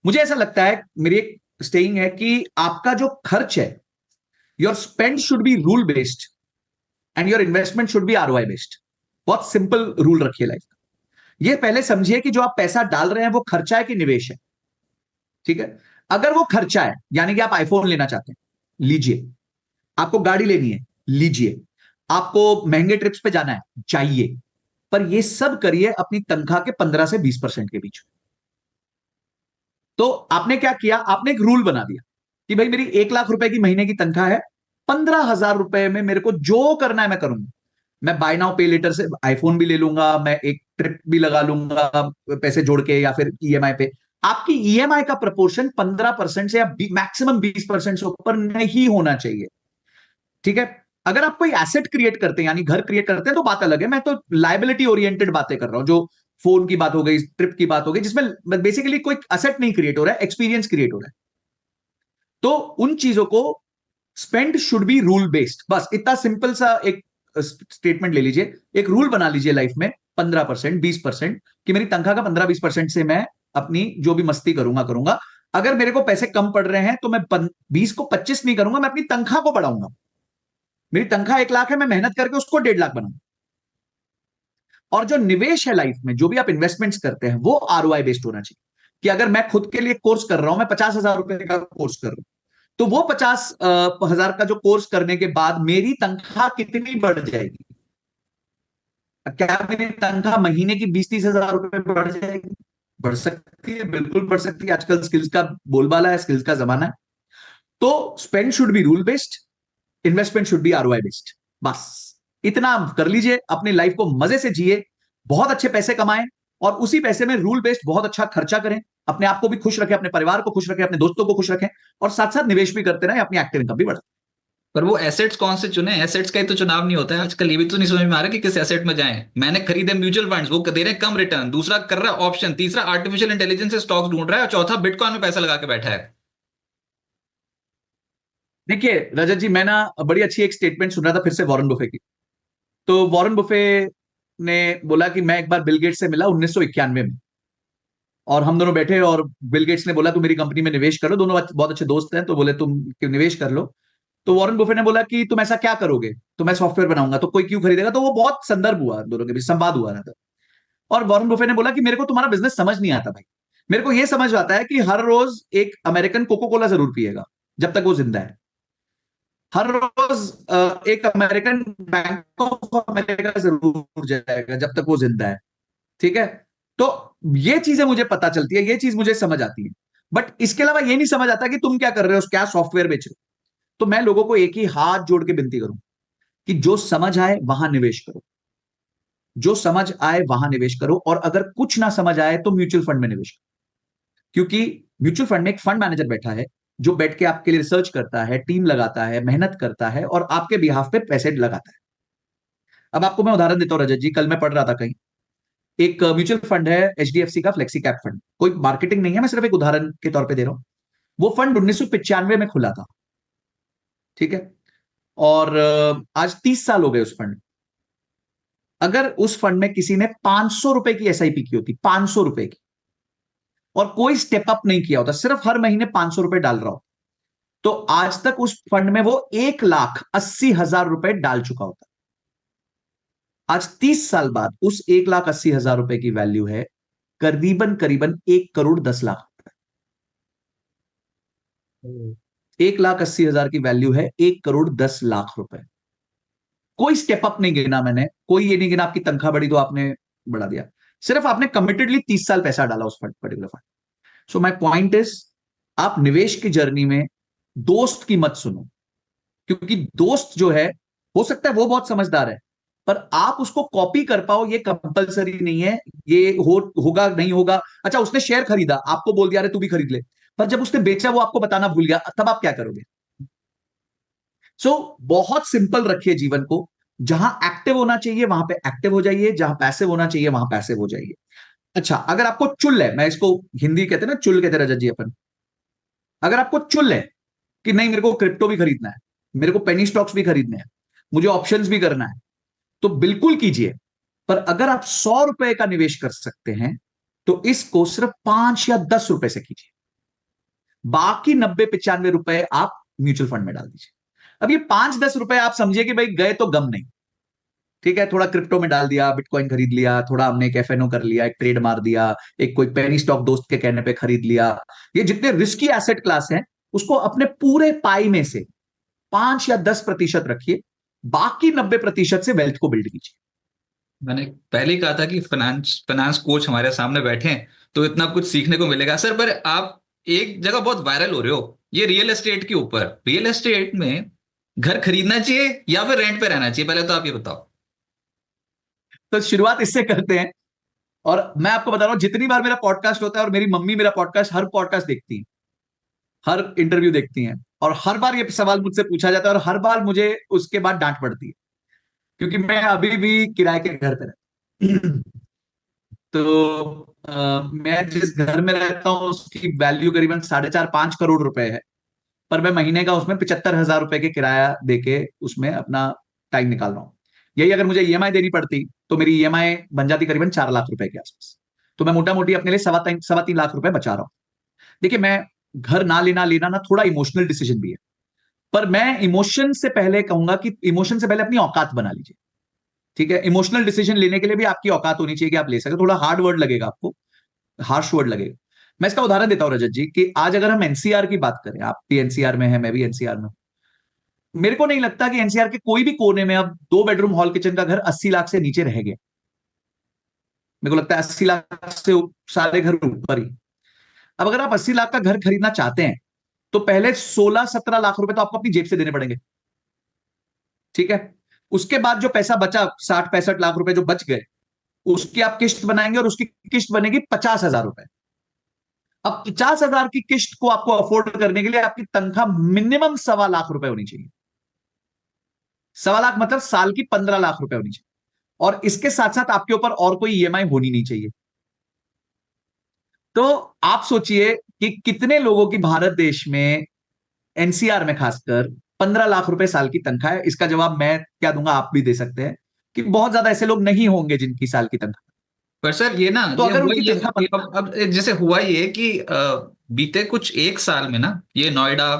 S2: मुझे ऐसा लगता है, मेरी एक स्टेइंग है कि आपका जो खर्च है, your spend should be rule based and your investment should be ROI based. बहुत सिंपल रूल रखिए लाइफ का। ये पहले समझिए कि जो आप पैसा डाल रहे हैं वो खर्चा है कि निवेश है। ठीक है, अगर वो खर्चा है, यानी कि आप आईफोन लेना चाहते हैं, लीजिए। आपको गाड़ी लेनी है, लीजिए। आपको महंगे ट्रिप्स पे जाना है, चाहिए। पर ये सब करिए अपनी तनख्वाह के 15 से 20% के बीच। तो आपने क्या किया, आपने एक रूल बना दिया कि भाई मेरी 1 लाख रुपए की महीने की तनख्वाह है, 15,000 रुपए में मेरे को जो करना है मैं करूंगा। मैं बाय नाउ पे लेटर से आईफोन भी ले लूंगा, मैं एक ट्रिप भी लगा लूंगा पैसे जोड़ के, या फिर ईएमआई पे। आपकी ईएमआई का प्रपोर्शन 15% से या मैक्सिमम 20% से ऊपर नहीं होना चाहिए। ठीक है, अगर आप कोई एसेट क्रिएट करते हैं, यानी घर क्रिएट करते हैं, तो बात अलग है। मैं तो लाइबिलिटी ओरिएंटेड बातें कर रहा हूं, जो फोन की बात हो गई, ट्रिप की बात हो गई, जिसमें बेसिकली कोई एसेट नहीं क्रिएट हो रहा है, एक्सपीरियंस क्रिएट हो रहा है। तो उन चीजों को spend should be rule based, बस इतना सिंपल सा एक स्टेटमेंट ले लीजिए, एक रूल बना लीजिए लाइफ में। 15%, 20%, कि मेरी तनख्वाह का 15-20% से मैं अपनी जो भी मस्ती करूंगा करूंगा। अगर मेरे को पैसे कम पड़ रहे हैं तो मैं 20 को 25 नहीं करूंगा, मैं अपनी तनख्वाह को बढ़ाऊंगा। मेरी तनख्वाह 1 लाख है, मैं मेहनत करके उसको 1.5 लाख बनाऊंगा। और जो निवेश है लाइफ में, जो भी आप इन्वेस्टमेंट्स करते हैं, वो आरओआई बेस्ड होना चाहिए। कि अगर मैं खुद के लिए कोर्स कर रहा हूं, मैं 50,000 रुपए का कोर्स कर रहा हूं, तो वो 50,000 का जो कोर्स करने के बाद मेरी तनख्वाह कितनी बढ़ जाएगी? क्या मेरी तनख्वाह महीने की 20-30 हजार रुपए बढ़ जाएगी? बढ़ सकती है, बिल्कुल बढ़ सकती है। आजकल स्किल्स का बोलबाला है, स्किल्स का जमाना है। तो spend should be rule based, investment should be ROI based. बस इतना आप कर लीजिए, अपनी लाइफ को मजे से जिए, बहुत अच्छे पैसे कमाएं, और उसी पैसे में रूल बेस्ड बहुत अच्छा खर्चा करें। अपने आप को भी खुश रखें, अपने परिवार को खुश रखें, अपने दोस्तों को खुश रखें, और साथ साथ निवेश भी करते रहें, अपनी एक्टिव इनकम भी बढ़ाएं।
S1: पर वो एसेट्स कौन से चुने? एसेट्स का ही तो चुनाव नहीं होता है आजकल। ये भी तो नहीं समझ में आ रहा कि किस एसेट में जाएं। मैंने खरीदे म्यूचुअल फंड्स, वो दे रहे हैं कम रिटर्न, दूसरा कर रहा है ऑप्शन, तीसरा आर्टिफिशियल इंटेलिजेंस से स्टॉक्स ढूंढ रहा है, और चौथा बिटकॉइन में पैसा लगा के बैठा है।
S2: देखिए रजत जी, मैं ना बड़ी अच्छी एक स्टेटमेंट सुन रहा था फिर से वॉरेन बुफे की। तो वॉरेन बुफे ने बोला कि मैं एक बार बिल गेट्स से मिला 1991 में, और हम दोनों बैठे, और बिल गेट्स ने बोला तू मेरी कंपनी में निवेश करो। दोनों बहुत अच्छे दोस्त हैं, तो बोले तुम क्यों निवेश कर लो। तो वॉरेन बुफे ने बोला कि तुम ऐसा क्या करोगे? तो मैं सॉफ्टवेयर बनाऊंगा, तो कोई क्यों खरीदेगा? तो वो बहुत संदर्भ हुआ, दोनों के बीच संवाद हुआ था। और वॉरेन बुफे ने बोला कि मेरे को तुम्हारा बिजनेस समझ नहीं आता भाई। मेरे को यह समझ आता है कि हर रोज एक अमेरिकन कोको कोला जरूर पिएगा जब तक वो जिंदा है। हर रोज एक अमेरिकन बैंक ऑफ अमेरिका जरूर जाएगा जब तक वो जिंदा है। ठीक है, तो ये चीजें मुझे पता चलती है, ये चीज मुझे समझ आती है। बट इसके अलावा ये नहीं समझ आता कि तुम क्या कर रहे हो, क्या सॉफ्टवेयर बेच रहे हो। तो मैं लोगों को एक ही हाथ जोड़ के विनती करूं कि जो समझ आए वहां निवेश करो, जो समझ आए वहां निवेश करो, और अगर कुछ ना समझ आए तो म्यूचुअल फंड में निवेश करो। क्योंकि म्यूचुअल फंड में एक फंड मैनेजर बैठा है, जो बैठ के आपके लिए रिसर्च करता है, टीम लगाता है, मेहनत करता है, और आपके बिहाफ पे पैसे लगाता है। अब आपको मैं उदाहरण देता हूं रजत जी, कल मैं पढ़ रहा था कहीं, एक म्यूचुअल फंड है एचडीएफसी का, फ्लेक्सी कैप फंड। कोई मार्केटिंग नहीं है, मैं सिर्फ एक उदाहरण के तौर पे दे रहा हूं। वो फंड 1995 में खुला था। ठीक है, और आज 30 साल हो गए उस फंड। अगर उस फंड में किसी ने 500 रुपए की एसआईपी की होती, 500 रुपए की, और कोई स्टेप अप नहीं किया होता, सिर्फ हर महीने 500 रुपए डाल रहा हो, तो आज तक उस फंड में वो 1,80,000 रुपए डाल चुका होता। आज 30 साल बाद उस 1,80,000 रुपए की वैल्यू है करीबन करीबन 1,10,00,000। 1,80,000 की वैल्यू है 1,10,00,000 रुपए। कोई स्टेप अप नहीं गिना मैंने, कोई ये नहीं गिना आपकी तनख्वाह बढ़ी तो आपने बढ़ा दिया। सिर्फ आपने कमिटेडली 30 साल पैसा डाला उस particular fund. So my point is, आप निवेश की जर्नी में दोस्त की मत सुनो। क्योंकि दोस्त जो है, हो सकता है वो बहुत समझदार है, पर आप उसको कॉपी कर पाओ ये कंपलसरी नहीं है। ये होगा नहीं होगा। अच्छा, उसने शेयर खरीदा, आपको बोल दिया अरे तू भी खरीद ले, पर जब उसने बेचा वो आपको बताना भूल गया, तब आप क्या करोगे? बहुत सिंपल रखिए जीवन को। जहां एक्टिव होना चाहिए वहां पे एक्टिव हो जाइए, जहां पैसिव होना चाहिए वहां पैसिव हो जाइए। अच्छा, अगर आपको चुल है, मैं इसको हिंदी कहते हैं ना, चुल कहते हैं रजत जी अपन। अगर आपको चुल है कि नहीं मेरे को क्रिप्टो भी खरीदना है, मेरे को पेनी स्टॉक्स भी खरीदने हैं, मुझे ऑप्शंस भी करना है, तो बिल्कुल कीजिए। पर अगर आप 100 रुपए का निवेश कर सकते हैं, तो इसको सिर्फ 5 या 10 रुपए से कीजिए। बाकी 90-95 रुपए आप म्यूचुअल फंड में डाल दीजिए। अब ये 5-10 रुपए आप समझिए कि भाई गए तो गम नहीं। ठीक है, थोड़ा क्रिप्टो में डाल दिया, बिटकॉइन खरीद लिया, थोड़ा हमने एक एफएनओ कर लिया, एक ट्रेड मार दिया, एक कोई पेनी स्टॉक दोस्त के कहने पे खरीद लिया। ये जितने रिस्की एसेट क्लास हैं उसको अपने पूरे पाई में से 5 या 10% रखिए, बाकी 90% से वेल्थ को बिल्ड कीजिए।
S1: मैंने पहले ही कहा था कि फाइनेंस फाइनेंस कोच हमारे सामने बैठे हैं तो इतना कुछ सीखने को मिलेगा सर। पर आप एक जगह बहुत वायरल हो रहे हो, ये रियल एस्टेट के ऊपर। रियल एस्टेट में घर खरीदना चाहिए या फिर रेंट पे रहना चाहिए, पहले तो आप ये बताओ।
S2: तो शुरुआत इससे करते हैं। और मैं आपको बता रहा हूं, जितनी बार मेरा पॉडकास्ट होता है, और मेरी मम्मी मेरा पॉडकास्ट, हर पॉडकास्ट देखती है, हर इंटरव्यू देखती हैं, और हर बार ये सवाल मुझसे पूछा जाता है, और हर बार मुझे उसके बाद डांट पड़ती है, क्योंकि मैं अभी भी किराए के घर पे रहता हूं। तो मैं जिस घर में रहता हूँ उसकी वैल्यू करीबन 4.5-5 करोड़ रुपए है, पर मैं महीने का उसमें 75,000 रुपए के किराया देके उसमें अपना टाइम निकाल रहा हूँ। यही अगर मुझे ईएमआई देनी पड़ती तो मेरी ईएमआई बन जाती करीबन 4 लाख रुपए के आसपास। तो मैं मोटा मोटी अपने लिए 3.5 लाख रुपए बचा रहा हूँ। देखिए, मैं घर ना लेना लेना ना थोड़ा इमोशनल डिसीजन भी है, पर मैं इमोशन से पहले कहूंगा कि इमोशन से पहले अपनी औकात बना लीजिए। ठीक है, इमोशनल डिसीजन लेने के लिए भी आपकी औकात होनी चाहिए कि आप ले सके। थोड़ा हार्ड वर्ड लगेगा आपको, हार्श वर्ड लगेगा। मैं इसका उदाहरण देता हूं रजत जी, कि आज अगर हम एनसीआर की बात करें, आप भी एनसीआर में है, मैं भी एनसीआर में हूं, मेरे को नहीं लगता कि एनसीआर के कोई भी कोने में अब 2 बेडरूम हॉल किचन का घर 80 लाख से नीचे रह गया। मेरे को लगता है 80 लाख से सारे घर ऊपर ही। अब अगर आप 80 लाख का घर खरीदना चाहते हैं तो पहले 16-17 लाख रुपए तो आपको अपनी जेब से देने पड़ेंगे। ठीक है, उसके बाद जो पैसा बचा, 60-65 लाख रुपए जो बच गए, उसकी आप किस्त बनाएंगे, और उसकी किस्त बनेगी 50,000 रुपए। अब 50,000 की किस्त को आपको अफोर्ड करने के लिए आपकी तनख्वाह मिनिमम 1.25 लाख रुपए होनी चाहिए। 1.25 लाख मतलब साल की 15 लाख रुपए होनी चाहिए। और इसके साथ साथ आपके ऊपर और कोई ईएमआई होनी नहीं चाहिए। तो आप सोचिए कि कितने लोगों की भारत देश में, एनसीआर में खासकर, 15 लाख रुपए साल की तनख्वाह है। इसका जवाब मैं क्या दूंगा, आप भी दे सकते हैं, कि बहुत ज्यादा ऐसे लोग नहीं होंगे जिनकी साल की तनख्वाह।
S1: पर सर ये ना,
S2: तो
S1: ये
S2: अगर
S1: हुआ
S2: उनकी तनख्वाह
S1: अब जैसे हुआ ये कि बीते कुछ एक साल में ना, ये नोएडा,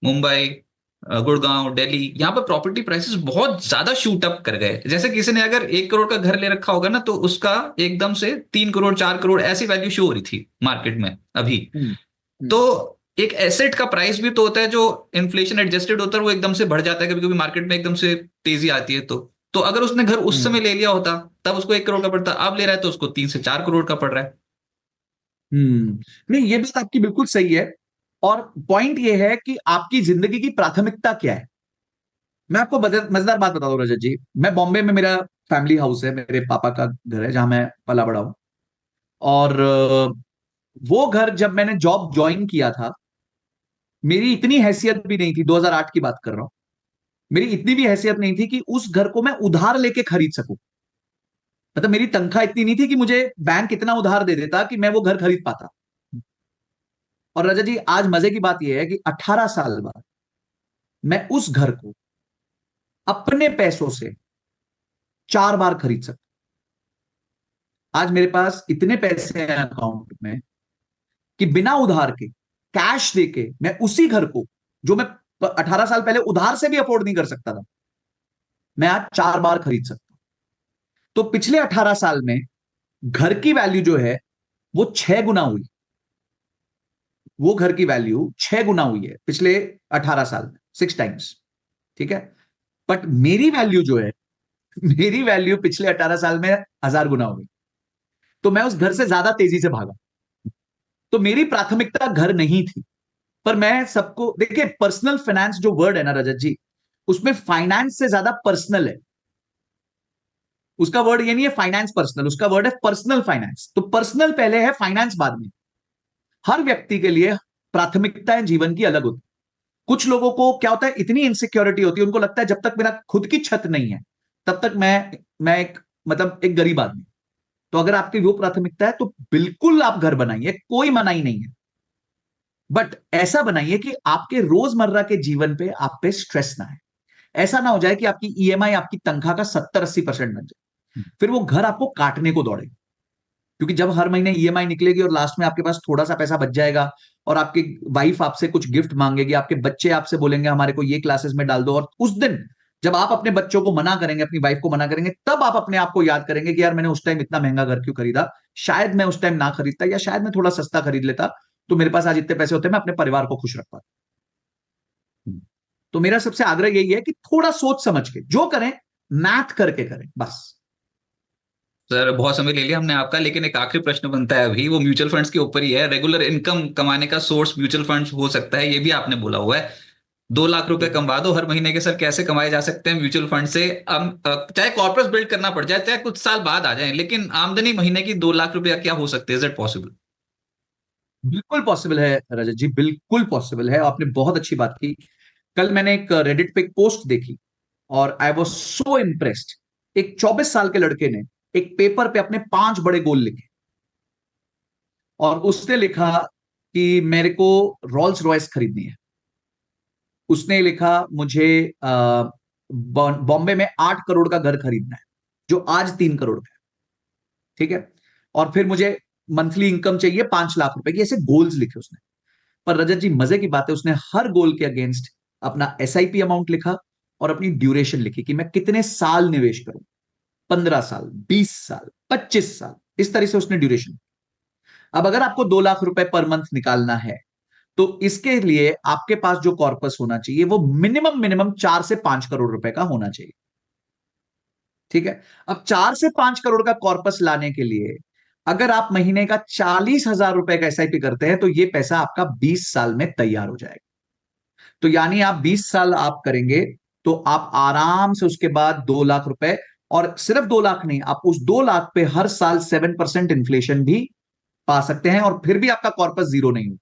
S1: मुंबई, गुड़गांव, दिल्ली, यहाँ पर प्रॉपर्टी प्राइसेस बहुत ज्यादा शूट अप कर गए। जैसे किसी ने अगर 1 करोड़ का घर ले रखा होगा ना, तो उसका एकदम से 3 करोड़, 4 करोड़ ऐसी वैल्यू शो हो रही थी मार्केट में अभी।
S2: हम्म, हम्म,
S1: तो एक एसेट का प्राइस भी तो होता है जो इन्फ्लेशन एडजस्टेड होता है, वो एकदम से बढ़ जाता है कभी कभी मार्केट में, एकदम से तेजी आती है। तो अगर उसने घर उस
S2: हम्म,
S1: समय ले लिया होता तब उसको 1 करोड़ का पड़ता, अब ले रहा है तो उसको 3 से 4 करोड़ का पड़ रहा है।
S2: नहीं, ये बात आपकी बिल्कुल सही है। और पॉइंट ये है कि आपकी जिंदगी की प्राथमिकता क्या है। मैं आपको मजेदार बात बता दूं रजत जी, मैं बॉम्बे में, मेरा फैमिली हाउस है, मेरे पापा का घर है जहां मैं पला बड़ा हूं। और वो घर जब मैंने जॉब ज्वाइन किया था, मेरी इतनी हैसियत भी नहीं थी, 2008 की बात कर रहा हूं, मेरी इतनी भी हैसियत नहीं थी कि उस घर को मैं उधार लेके खरीद सकूं। मतलब मेरी तनख्वाह इतनी नहीं थी कि मुझे बैंक इतना उधार दे देता कि मैं वो घर खरीद पाता। और रजत जी, आज मजे की बात यह है कि 18 साल बाद मैं उस घर को अपने पैसों से 4 बार खरीद सकता। आज मेरे पास इतने पैसे हैं अकाउंट में कि बिना उधार के, कैश देके, मैं उसी घर को, जो मैं 18 साल पहले उधार से भी अफोर्ड नहीं कर सकता था, मैं आज 4 बार खरीद सकता हूं। तो पिछले 18 साल में घर की वैल्यू जो है वो 6 गुना हुई। वो घर की वैल्यू 6 गुना हुई है पिछले 18 साल में, 6 टाइम्स। ठीक है, बट मेरी वैल्यू जो है, मेरी वैल्यू पिछले 18 साल में 1000 गुना हो गई। तो मैं उस घर से ज्यादा तेजी से भागा। तो मेरी प्राथमिकता घर नहीं थी। पर मैं सबको, देखिए, पर्सनल फाइनेंस जो वर्ड है ना रजत जी, उसमें फाइनेंस से ज्यादा पर्सनल है। उसका वर्ड ये नहीं है फाइनेंस पर्सनल, उसका वर्ड है पर्सनल फाइनेंस। तो पर्सनल पहले है, फाइनेंस बाद में। हर व्यक्ति के लिए प्राथमिकताएं जीवन की अलग होती। कुछ लोगों को क्या होता है, इतनी इनसिक्योरिटी होती है, उनको लगता है जब तक मेरा खुद की छत नहीं है तब तक मैं एक, मतलब एक गरीब आदमी। तो अगर आपकी वो प्राथमिकता है तो बिल्कुल आप घर बनाइए, कोई मनाही नहीं है। बट ऐसा बनाइए कि आपके रोजमर्रा के जीवन पे आप पे स्ट्रेस ना है। ऐसा ना हो जाए कि आपकी ईएमआई आपकी तनख्वाह का 70-80% बन जाए, फिर वो घर आपको काटने को दौड़े। क्योंकि जब हर महीने ईएमआई निकलेगी और लास्ट में आपके पास थोड़ा सा पैसा बच जाएगा, और आपकी वाइफ आपसे कुछ गिफ्ट मांगेगी, आपके बच्चे आपसे बोलेंगे हमारे को ये क्लासेस में डाल दो, और उस दिन जब आप अपने बच्चों को मना करेंगे, अपनी वाइफ को मना करेंगे, तब आप अपने आप को याद करेंगे कि यार मैंने उस टाइम इतना महंगा घर क्यों खरीदा, शायद मैं उस टाइम ना खरीदता, या शायद मैं थोड़ा सस्ता खरीद लेता तो मेरे पास आज इतने पैसे होते, मैं अपने परिवार को खुश रख पाता। तो मेरा सबसे आग्रह यही है कि थोड़ा सोच समझ के जो करें, मैथ करके करें बस।
S1: सर बहुत समय ले लिया हमने आपका, लेकिन एक आखिरी प्रश्न बनता है अभी, वो म्यूचुअल फंड्स के ऊपर ही है। रेगुलर इनकम कमाने का सोर्स म्यूचुअल फंड्स हो सकता है, ये भी आपने बोला हुआ है। 2 लाख रुपए कमवा दो हर महीने के, सर कैसे कमाए जा सकते हैं म्यूचुअल फंड से? हम चाहे कॉर्पस बिल्ड करना पड़ जाए, चाहे कुछ साल बाद आ जाए, लेकिन आमदनी महीने की 2 लाख रुपया क्या हो सकती है? Is it possible?
S2: बिल्कुल पॉसिबल है रजत जी, बिल्कुल पॉसिबल है। आपने बहुत अच्छी बात की। कल मैंने एक रेडिट पे एक पोस्ट देखी और आई वॉज सो इम्प्रेस्ड। एक 24 साल के लड़के ने एक पेपर पे अपने 5 बड़े गोल लिखे और उसने लिखा कि मेरे को रोल्स रॉयस खरीदनी है। उसने लिखा मुझे बॉम्बे में 8 करोड़ का घर खरीदना है जो आज 3 करोड़ का है। ठीक है। और फिर मुझे मंथली इनकम चाहिए 5 लाख रुपए की। ऐसे गोल्स लिखे उसने। पर रजत जी मजे की बात है, उसने हर गोल के अगेंस्ट अपना एसआईपी अमाउंट लिखा और अपनी ड्यूरेशन लिखी कि मैं कितने साल निवेश करूं। 15 साल, 20 साल, 25 साल, इस तरह से उसने ड्यूरेशन। अब अगर आपको 2 लाख रुपए पर मंथ निकालना है तो इसके लिए आपके पास जो कॉर्पस होना चाहिए वो मिनिमम मिनिमम 4 से 5 करोड़ रुपए का होना चाहिए। ठीक है। अब 4 से 5 करोड़ का कॉर्पस लाने के लिए अगर आप महीने का 40,000 रुपए का एसआईपी करते हैं तो ये पैसा आपका 20 साल में तैयार हो जाएगा। तो यानी आप 20 साल आप करेंगे तो आप आराम से उसके बाद 2 लाख रुपए, और सिर्फ 2 लाख नहीं, आप उस 2 लाख पे हर साल 7% इन्फ्लेशन भी पा सकते हैं और फिर भी आपका कॉर्पस जीरो नहीं होगा।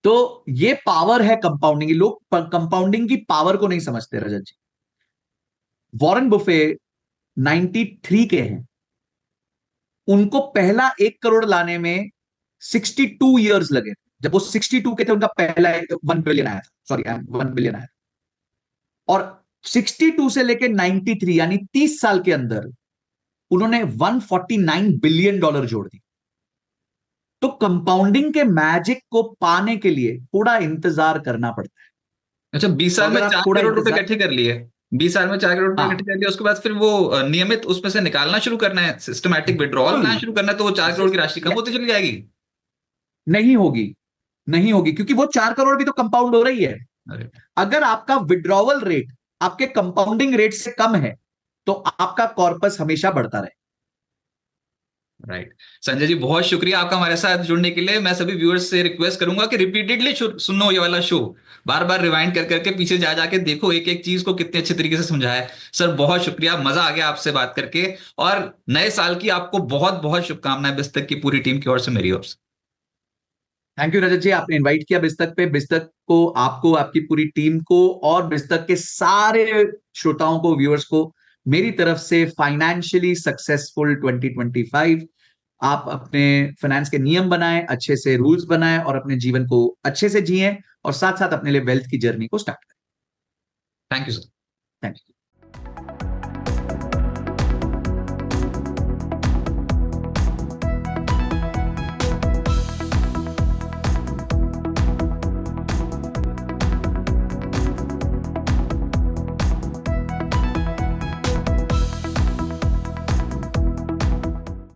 S2: तो ये पावर है कंपाउंडिंग। लोग कंपाउंडिंग की पावर को नहीं समझते रजत जी। वॉरेन बुफे 93 के हैं। उनको पहला 1 करोड़ लाने में 62 ईयर्स लगे। जब वो 62 के थे उनका पहला 1 बिलियन आया था, सॉरी 1 बिलियन आया था। और 62 से लेकर 93 यानी 30 साल के अंदर उन्होंने 149 बिलियन डॉलर जोड़ दी। तो कंपाउंडिंग के मैजिक को पाने के लिए थोड़ा इंतजार करना पड़ता है।
S1: अच्छा, 20
S2: तो
S1: साल में
S2: अगर आप
S1: चार
S2: थोड़ा
S1: करोड़ रुपए
S2: इंतजार,
S1: इकट्ठे कर लिए? 20 साल में 4 करोड़ रुपए इकट्ठे
S2: हाँ
S1: कर लिए, उसके बाद फिर वो नियमित उसमें से निकालना शुरू करना है, सिस्टमैटिक विड्रॉल
S2: बिल्कुल।
S1: प्लान शुरू करना है, तो वो 4 करोड़ की राशि कम होती चली जाएगी।
S2: नहीं होगी, नहीं होगी, क्योंकि वो 4 करोड़ भी तो कंपाउंड हो रही है।
S1: अरे
S2: अगर आपका विड्रॉवल रेट आपके कंपाउंडिंग रेट से कम है तो आपका कॉर्पस हमेशा बढ़ता रहे।
S1: राइट। संजय जी बहुत शुक्रिया आपका हमारे साथ जुड़ने के लिए। मैं सभी व्यूअर्स से रिक्वेस्ट करूंगा कि रिपीटेडली सुनो ये वाला शो, बार बार रिवाइंड कर करके पीछे जा जाके देखो एक एक चीज को कितने अच्छे तरीके से समझाया है। सर बहुत शुक्रिया, मजा आ गया आपसे बात करके। और नए साल की आपको बहुत बहुत शुभकामनाएं बिस्तक की पूरी टीम की ओर से, मेरी ओर से।
S2: थैंक यू रजत जी, आपने इनवाइट किया बिस्तक पे। बिस्तक को, आपको, आपकी पूरी टीम को और बिस्तक के सारे श्रोताओं को, व्यूअर्स को मेरी तरफ से फाइनेंशियली सक्सेसफुल 2025। आप अपने फाइनेंस के नियम बनाएं, अच्छे से रूल्स बनाएं और अपने जीवन को अच्छे से जिएं और साथ साथ अपने लिए वेल्थ की जर्नी को स्टार्ट
S1: थैंक यू सर।
S2: करें। Thank you.